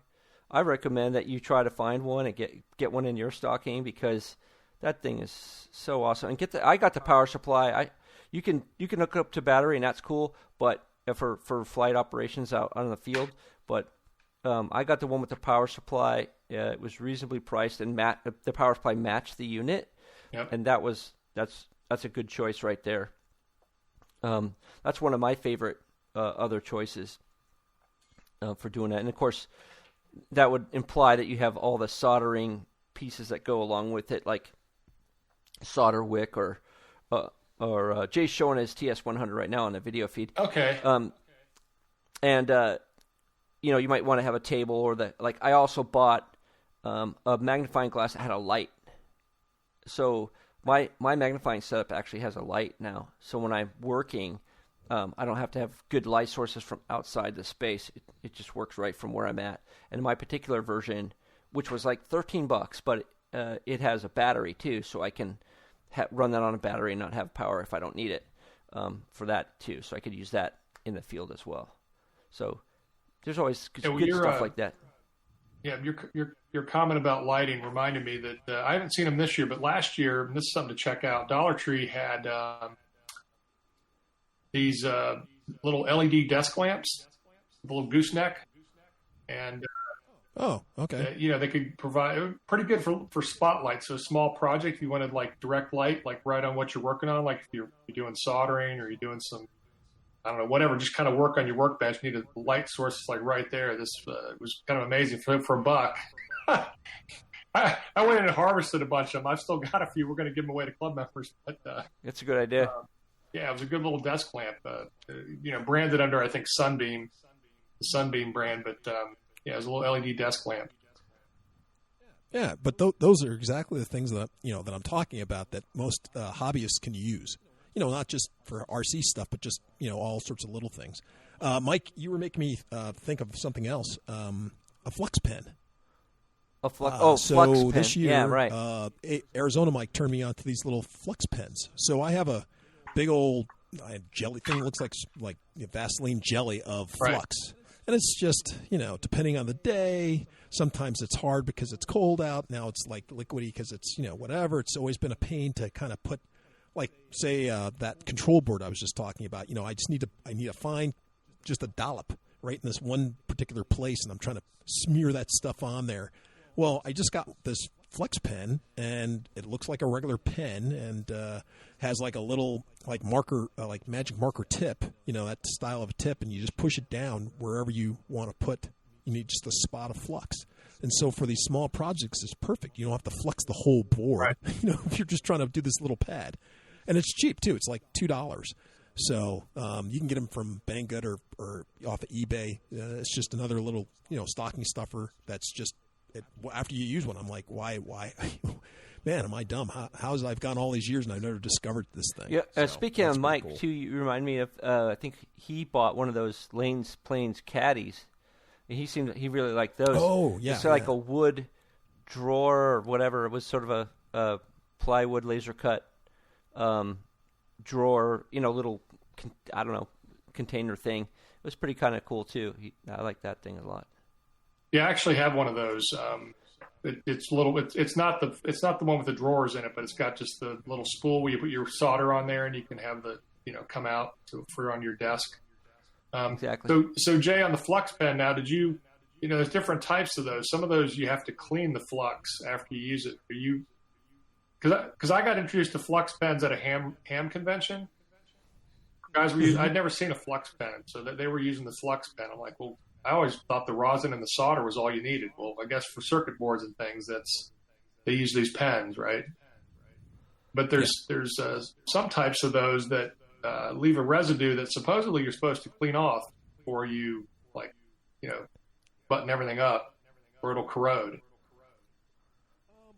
I recommend that you try to find one and get one in your stocking, because that thing is so awesome. And I got the power supply. You can hook up to battery, and that's cool, but for flight operations out on the field. But I got the one with the power supply. It was reasonably priced, and the power supply matched the unit. Yep. And that's a good choice right there. That's one of my favorite other choices for doing that. And of course, that would imply that you have all the soldering pieces that go along with it, like solder wick or Jay's showing his TS100 right now on the video feed. Okay. And you might want to have a table, or I also bought a magnifying glass that had a light. So my magnifying setup actually has a light now. So when I'm working, I don't have to have good light sources from outside the space. It just works right from where I'm at. And my particular version, which was like $13, but it has a battery too, so I can run that on a battery and not have power if I don't need it for that too. So I could use that in the field as well. So there's always good stuff like that. Yeah, your comment about lighting reminded me that I haven't seen them this year, but last year, and this is something to check out, Dollar Tree had these little LED desk lamps, with a little gooseneck, and oh, okay. They could provide pretty good for spotlight. So a small project, if you wanted like direct light, like right on what you're working on, like if you're doing soldering or you're doing some, I don't know, whatever, just kind of work on your workbench. You need a light source like right there. This was kind of amazing for $1. I went in and harvested a bunch of them. I've still got a few. We're going to give them away to club members. But it's a good idea. Yeah, it was a good little desk lamp. Branded under, I think, Sunbeam, the Sunbeam brand. But it was a little LED desk lamp. Yeah, but those are exactly the things that that I'm talking about that most hobbyists can use. Not just for RC stuff, but just all sorts of little things. Mike, you were making me think of something else. A flux pen. A flux. So flux pen. This year, yeah, right. Arizona Mike turned me on to these little flux pens. So I have a big old jelly thing. Looks like Vaseline jelly of flux. Right. And it's just, depending on the day, sometimes it's hard because it's cold out. Now it's like liquidy because it's, whatever. It's always been a pain to kind of put, like, say, that control board I was just talking about. I just need to find just a dollop right in this one particular place, and I'm trying to smear that stuff on there. Well, I just got this flex pen, and it looks like a regular pen, and has like a little marker, like magic marker tip, that style of a tip, and you just push it down wherever you want to put. You need just a spot of flux. And so for these small projects, it's perfect. You don't have to flux the whole board, right. If you're just trying to do this little pad. And it's cheap, too. It's like $2. So you can get them from Banggood or off of eBay. It's just another little, stocking stuffer that's just, after you use one, I'm like, why? Man, am I dumb? How has I've gone all these years and I've never discovered this thing? Yeah. So, speaking of Mike, cool. Too, you remind me of, I think he bought one of those Lane's Plains caddies. And he really liked those. Oh, yeah. It's like a wood drawer or whatever. It was sort of a plywood laser cut drawer, little, container thing. It was pretty kind of cool too. I like that thing a lot. Yeah, I actually have one of those. It's little. It's not the one with the drawers in it, but it's got just the little spool where you put your solder on there, and you can have the come out for on your desk. Exactly. So Jay, on the flux pen now, did you there's different types of those. Some of those you have to clean the flux after you use it. Are you? Because I got introduced to flux pens at a ham convention. Guys I'd never seen a flux pen, so they were using the flux pen. I'm like, well, I always thought the rosin and the solder was all you needed. Well, I guess for circuit boards and things, they use these pens, right? But there's some types of those that leave a residue that supposedly you're supposed to clean off before you button everything up or it'll corrode?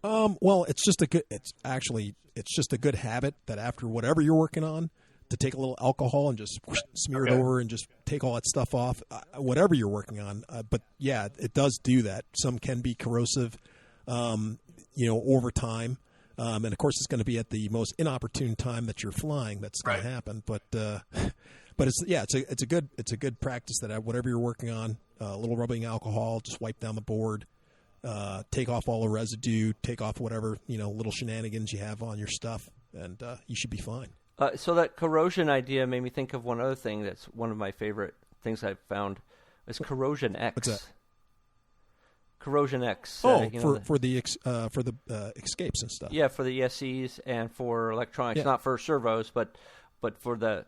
Well, it's just a good habit that after whatever you're working on, to take a little alcohol and just smear it over and just take all that stuff off, whatever you're working on. But yeah, it does do that. Some can be corrosive, over time. And of course, it's going to be at the most inopportune time that you're flying that's going to happen. But it's a good practice that whatever you're working on, a little rubbing alcohol, just wipe down the board, take off all the residue, take off whatever little shenanigans you have on your stuff, and you should be fine. So that corrosion idea made me think of one other thing that's one of my favorite things I've found is Corrosion X. What's that? Corrosion X. For the escapes and stuff. Yeah, for the ESCs and for electronics, not for servos, but for the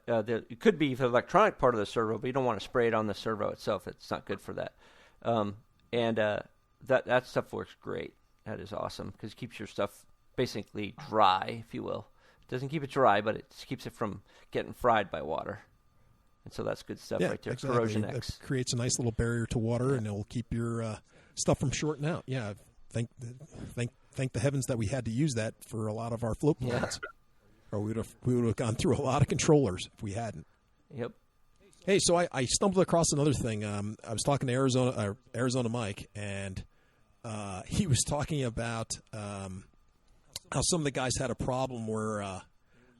it could be for the electronic part of the servo, but you don't want to spray it on the servo itself. It's not good for that. That stuff works great. That is awesome because it keeps your stuff basically dry, if you will. It doesn't keep it dry, but it keeps it from getting fried by water. And so that's good stuff right there. Exactly. Corrosion X. It creates a nice little barrier to water, and it will keep your stuff from shorting out. Yeah, thank the heavens that we had to use that for a lot of our float plans, or we would have gone through a lot of controllers if we hadn't. Yep. Hey, so I stumbled across another thing. I was talking to Arizona Mike, and he was talking about how some of the guys had a problem where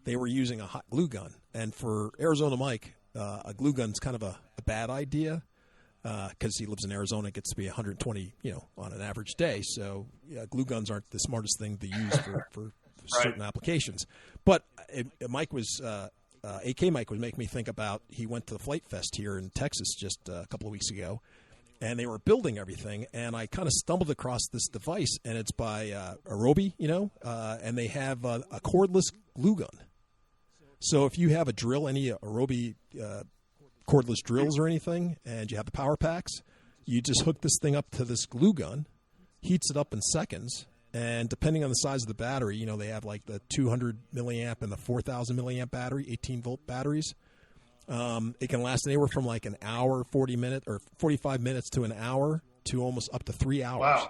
they were using a hot glue gun, and for Arizona Mike, a glue gun's kind of a bad idea. Because he lives in Arizona, it gets to be 120, on an average day. So glue guns aren't the smartest thing to use for certain applications. But AK Mike was making me think about, he went to the Flitetest here in Texas just a couple of weeks ago, and they were building everything. And I kind of stumbled across this device, and it's by Arobi, and they have a cordless glue gun. So if you have a drill, any Arobi cordless drills or anything, and you have the power packs, you just hook this thing up to this glue gun, heats it up in seconds, and depending on the size of the battery, they have like the 200 milliamp and the 4,000 milliamp battery, 18-volt batteries. It can last anywhere from like an hour, 40 minutes, or 45 minutes to an hour to almost up to 3 hours.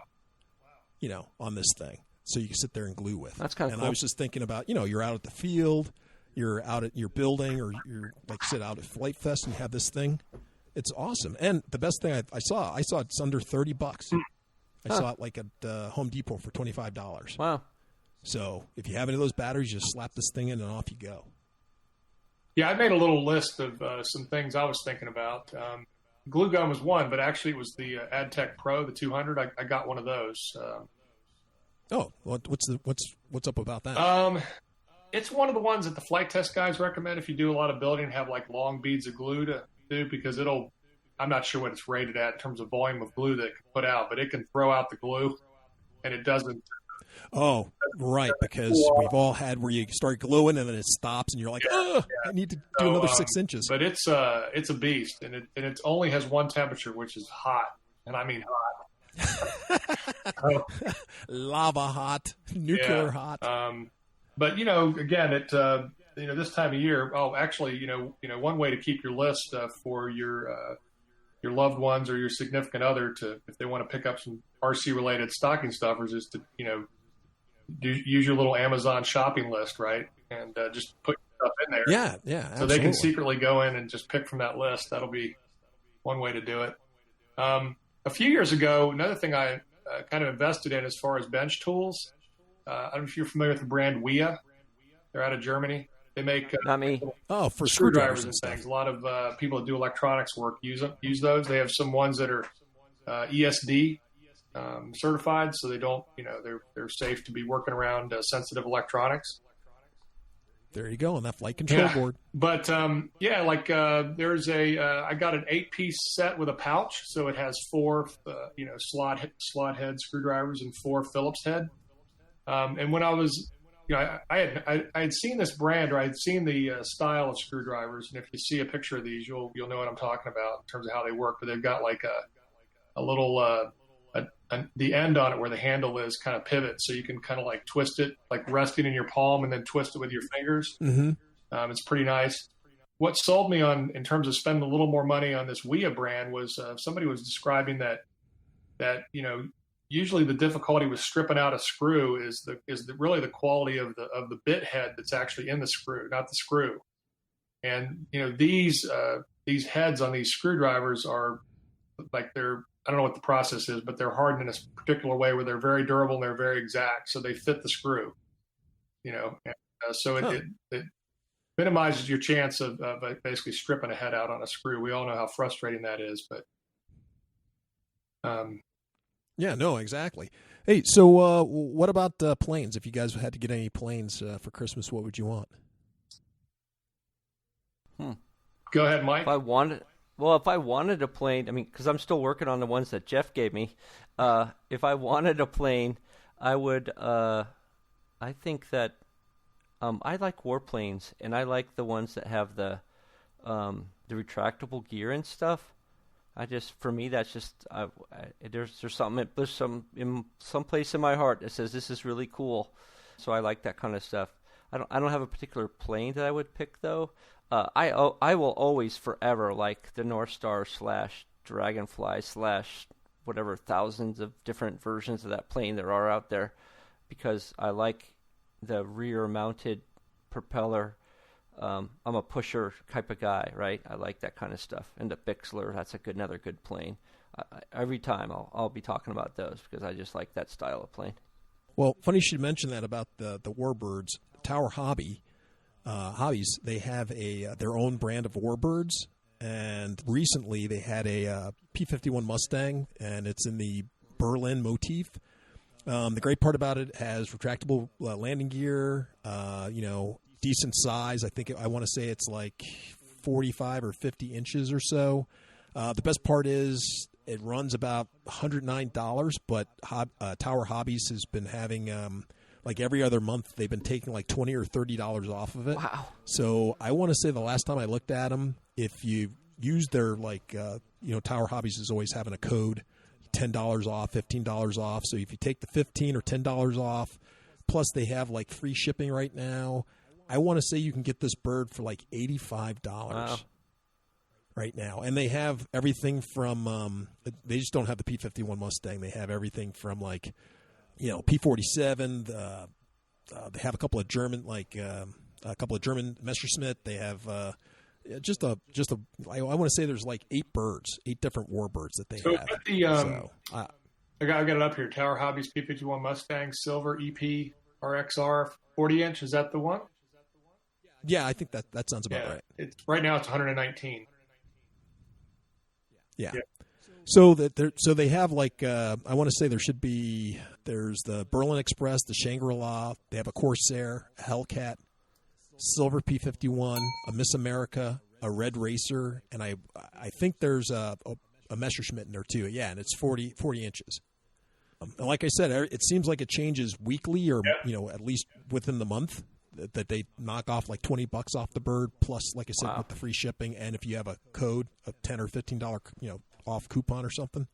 Wow. On this thing, so you can sit there and glue with. That's kind of cool. I was just thinking about, you're out at the field, you're out at your building, or you're like sit out at Flitetest and you have this thing. It's awesome. And the best thing I saw it's under $30. I saw it like at Home Depot for $25. Wow. So if you have any of those batteries, just slap this thing in and off you go. Yeah, I made a little list of some things I was thinking about. Glue gun was one, but actually it was the AdTech Pro, the 200. I got one of those. What's up about that? It's one of the ones that the Flitetest guys recommend if you do a lot of building and have like long beads of glue to do, because I'm not sure what it's rated at in terms of volume of glue that it can put out, but it can throw out the glue and it doesn't. Oh, right, because we've all had where you start gluing and then it stops and you're like, I need to do another 6 inches. But it's a beast, and it only has one temperature, which is hot, and I mean hot. Lava hot, nuclear hot. But again, this time of year. Oh, actually, one way to keep your list for your loved ones or your significant other if they want to pick up some RC related stocking stuffers is to use your little Amazon shopping list, right? And just put stuff in there. Yeah, so absolutely. they can secretly go in and just pick from that list. That'll be one way to do it. A few years ago, another thing I kind of invested in as far as bench tools. I don't know if you're familiar with the brand WIA. They're out of Germany. They make not me. For screwdrivers and things. A lot of people that do electronics work use those. They have some ones that are ESD certified, so they don't. They're safe to be working around sensitive electronics. There you go on that flight control board. But there's I got an 8-piece set with a pouch, so it has 4 slot head screwdrivers and 4 Phillips head. And when I was, I had seen this brand, or I had seen the style of screwdrivers, and if you see a picture of these, you'll know what I'm talking about in terms of how they work. But they've got like a little the end on it where the handle is kind of pivot, so you can kind of like twist it, like resting in your palm, and then twist it with your fingers. Mm-hmm. It's pretty nice. What sold me in terms of spending a little more money on this WIA brand was somebody was describing that that, usually the difficulty with stripping out a screw is really the quality of the bit head that's actually in the screw, not the screw. And these heads on these screwdrivers are like I don't know what the process is, but they're hardened in a particular way where they're very durable and they're very exact, so they fit the screw. So it minimizes your chance of basically stripping a head out on a screw. We all know how frustrating that is, but yeah, no, exactly. Hey, so what about planes? If you guys had to get any planes for Christmas, what would you want? Go ahead, Mike. If I wanted a plane, because I'm still working on the ones that Jeff gave me. If I wanted a plane, I would. I think that I like warplanes, and I like the ones that have the retractable gear and stuff. For me, that's just there's some place in my heart that says this is really cool, so I like that kind of stuff. I don't have a particular plane that I would pick though. I will always forever like the North Star / Dragonfly / whatever thousands of different versions of that plane there are out there, because I like the rear mounted propeller. I'm a pusher type of guy, right? I like that kind of stuff. And the Bixler, that's another good plane. Every time I'll be talking about those because I just like that style of plane. Well, funny you should mention that about the Warbirds. Tower Hobbies, they have their own brand of Warbirds, and recently they had a P-51 Mustang, and it's in the Berlin motif. The great part about it has retractable landing gear, decent size. I want to say it's like 45 or 50 inches or so. The best part is it runs about $109, but Tower Hobbies has been having like every other month they've been taking like $20 or $30 off of it. Wow! So I want to say the last time I looked at them, if you use their Tower Hobbies is always having a code, $10 off, $15 off. So if you take the $15 or $10 off, plus they have like free shipping right now. I want to say you can get this bird for like $85 right now. And they have everything from, they just don't have the P-51 Mustang. They have everything from like, P-47. They have a couple of German, Messerschmitt. They have I want to say there's like 8 different warbirds that they have. I got it up here. Tower Hobbies P-51 Mustang, Silver EP RXR 40-inch. Is that the one? Yeah, I think that sounds about right. Right now it's 119. Yeah. So they have like I want to say there's the Berlin Express, the Shangri-La. They have a Corsair, a Hellcat, Silver P-51, a Miss America, a Red Racer, and I think there's a Messerschmitt in there too. Yeah, and it's 40 inches. And like I said, it seems like it changes weekly, or at least within the month. That they knock off like $20 off the bird, plus, like I said, with the free shipping, and if you have a code, a $10 or $15 off coupon or something,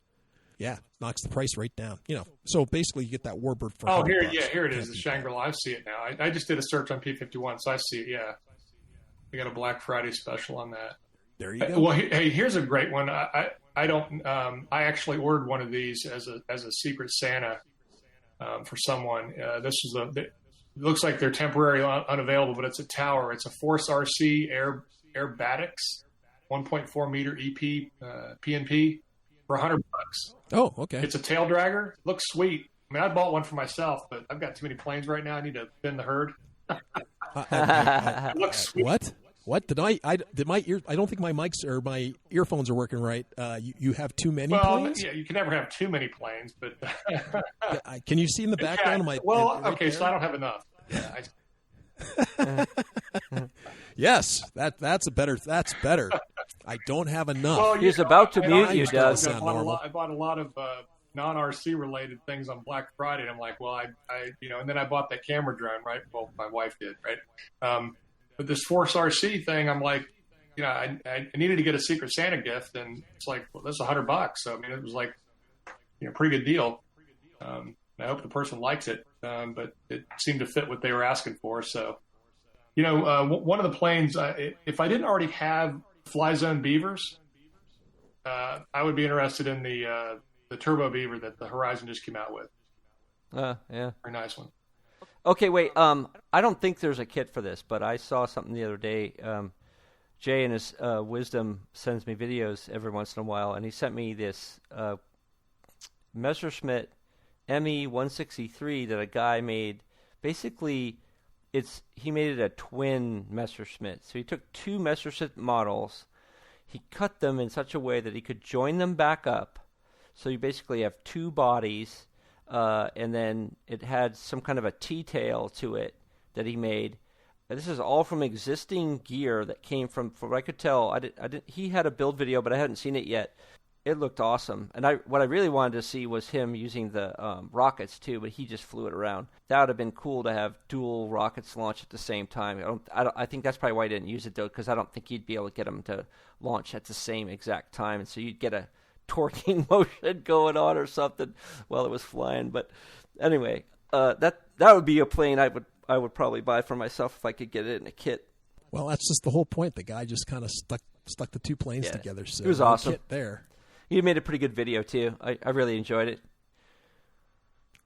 knocks the price right down. So basically you get that warbird for $100. Here it is, the Shangri-La. I see it now. I just did a search on P-51, so I see it. Yeah, we got a Black Friday special on that. There you go. Well, hey, here's a great one. I actually ordered one of these as a Secret Santa for someone. This is it looks like they're temporarily unavailable, but it's a tower. It's a Force RC Aerobatics 1.4 meter EP PNP for $100. Oh, okay. It's a tail dragger. Looks sweet. I bought one for myself, but I've got too many planes right now. I need to bend the herd. It looks sweet. What did my ear? I don't think my mics or my earphones are working right. You have too many planes? Yeah, you can never have too many planes, but can you see in the background of my? Okay, so I don't have enough. Yeah, yes, that's better. I don't have enough. Well, he's about to mute you, Doug. I bought a lot of non-RC related things on Black Friday, and I'm like, well, and then I bought that camera drone, right? Well, my wife did, right? But this Force RC thing, I'm like, I needed to get a Secret Santa gift, and it's like, well, that's $100. So it was like, pretty good deal. I hope the person likes it, but it seemed to fit what they were asking for. So, one of the planes, if I didn't already have Fly Zone Beavers, I would be interested in the Turbo Beaver that the Horizon just came out with. Yeah. Very nice one. Okay, wait. I don't think there's a kit for this, but I saw something the other day. Jay, in his wisdom, sends me videos every once in a while, and he sent me this Messerschmitt ME-163 that a guy made. Basically, he made it a twin Messerschmitt. So he took two Messerschmitt models, he cut them in such a way that he could join them back up. So you basically have two bodies, and then it had some kind of a T-tail to it that he made. This is all from existing gear that came from what I could tell. He had a build video, but I hadn't seen it yet. It looked awesome, and what I really wanted to see was him using the rockets too, but he just flew it around. That would have been cool to have dual rockets launch at the same time. I think that's probably why he didn't use it though, because I don't think you'd be able to get them to launch at the same exact time, and so you'd get a torquing motion going on or something while it was flying. But anyway, that would be a plane I would probably buy for myself if I could get it in a kit. Well, that's just the whole point. The guy just kind of stuck the two planes together. So it was awesome. Kit there. You made a pretty good video, too. I really enjoyed it.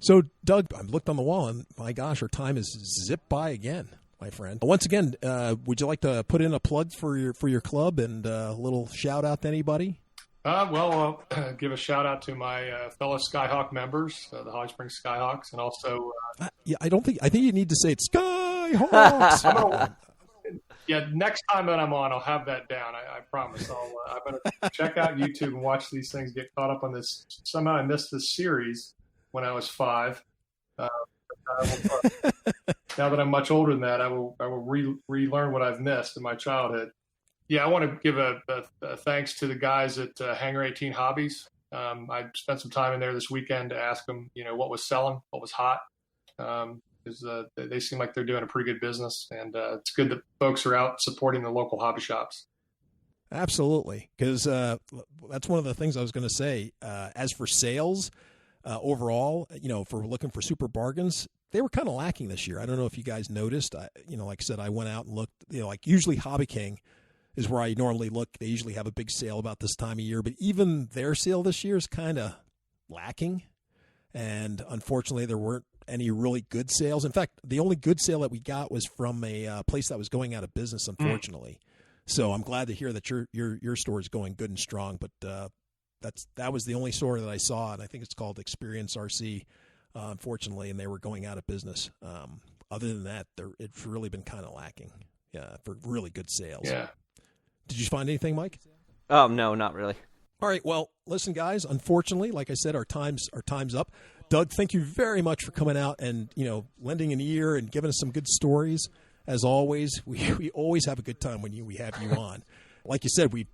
So, Doug, I looked on the wall, and my gosh, our time is zipped by again, my friend. Once again, would you like to put in a plug for your club and a little shout-out to anybody? Well, I'll give a shout-out to my fellow Skyhawk members, the Holly Springs Skyhawks, and also... I think you need to say it's Skyhawks. Yeah, next time that I'm on, I'll have that down. I promise. I'm going to check out YouTube and watch these things, get caught up on this. Somehow I missed this series when I was 5. Now that I'm much older than that, I will relearn what I've missed in my childhood. Yeah, I want to give a thanks to the guys at Hangar 18 Hobbies. I spent some time in there this weekend to ask them, what was selling, what was hot. Because they seem like they're doing a pretty good business, and it's good that folks are out supporting the local hobby shops. Absolutely, because that's one of the things I was going to say. As for sales overall, if we're looking for super bargains, they were kind of lacking this year. I don't know if you guys noticed. Like I said, I went out and looked. Like usually Hobby King is where I normally look. They usually have a big sale about this time of year, but even their sale this year is kind of lacking, and unfortunately, there weren't any really good sales. In fact, the only good sale that we got was from a place that was going out of business, unfortunately. So I'm glad to hear that your store is going good and strong. But that was the only store that I saw, and I think it's called Experience RC, unfortunately, and they were going out of business. Other than that, it's really been kind of lacking for really good sales. Yeah. Did you find anything, Mike? Oh, no, not really. All right. Well, listen, guys. Unfortunately, like I said, our time's up. Doug, thank you very much for coming out and lending an ear and giving us some good stories. As always, we always have a good time when we have you on. Like you said, we've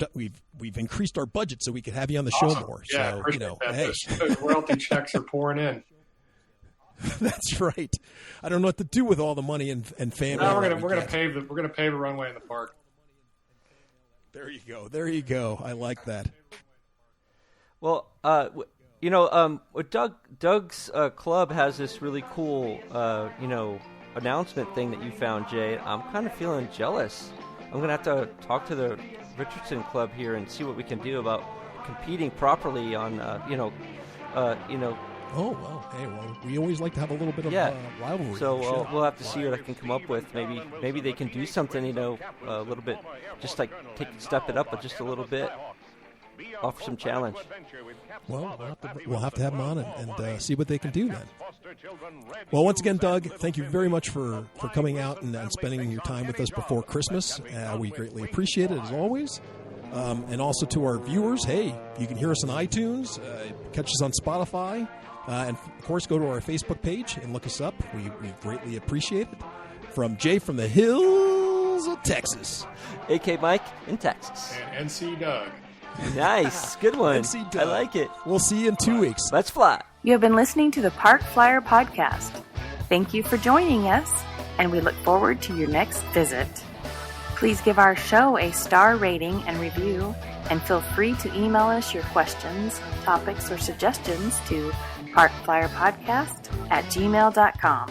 increased our budget so we could have you on the show more. Yeah, so hey, those royalty checks are pouring in. That's right. I don't know what to do with all the money and family. No, we're gonna pave a runway in the park. There you go. I like that. Well, Doug's club has this really cool, announcement thing that you found, Jay. I'm kind of feeling jealous. I'm going to have to talk to the Richardson Club here and see what we can do about competing properly on, Oh, well, hey, we always like to have a little bit of rivalry. So we'll have to see what I can come up with. Maybe they can do something, a little bit, just like step it up just a little bit. Offer some challenge. Well, we'll have to have them on and see what they can do then. Well, once again, Doug, thank you very much for coming out and spending your time with us before Christmas. We greatly appreciate it, as always. And also to our viewers, hey, you can hear us on iTunes, catch us on Spotify, and, of course, go to our Facebook page and look us up. We greatly appreciate it. From Jay from the hills of Texas. AK Mike in Texas. And NC Doug. Nice. Good one. I like it. We'll see you in 2 weeks. Let's fly. You have been listening to the Park Flyer Podcast. Thank you for joining us, and we look forward to your next visit. Please give our show a star rating and review, and feel free to email us your questions, topics, or suggestions to parkflyerpodcast@gmail.com.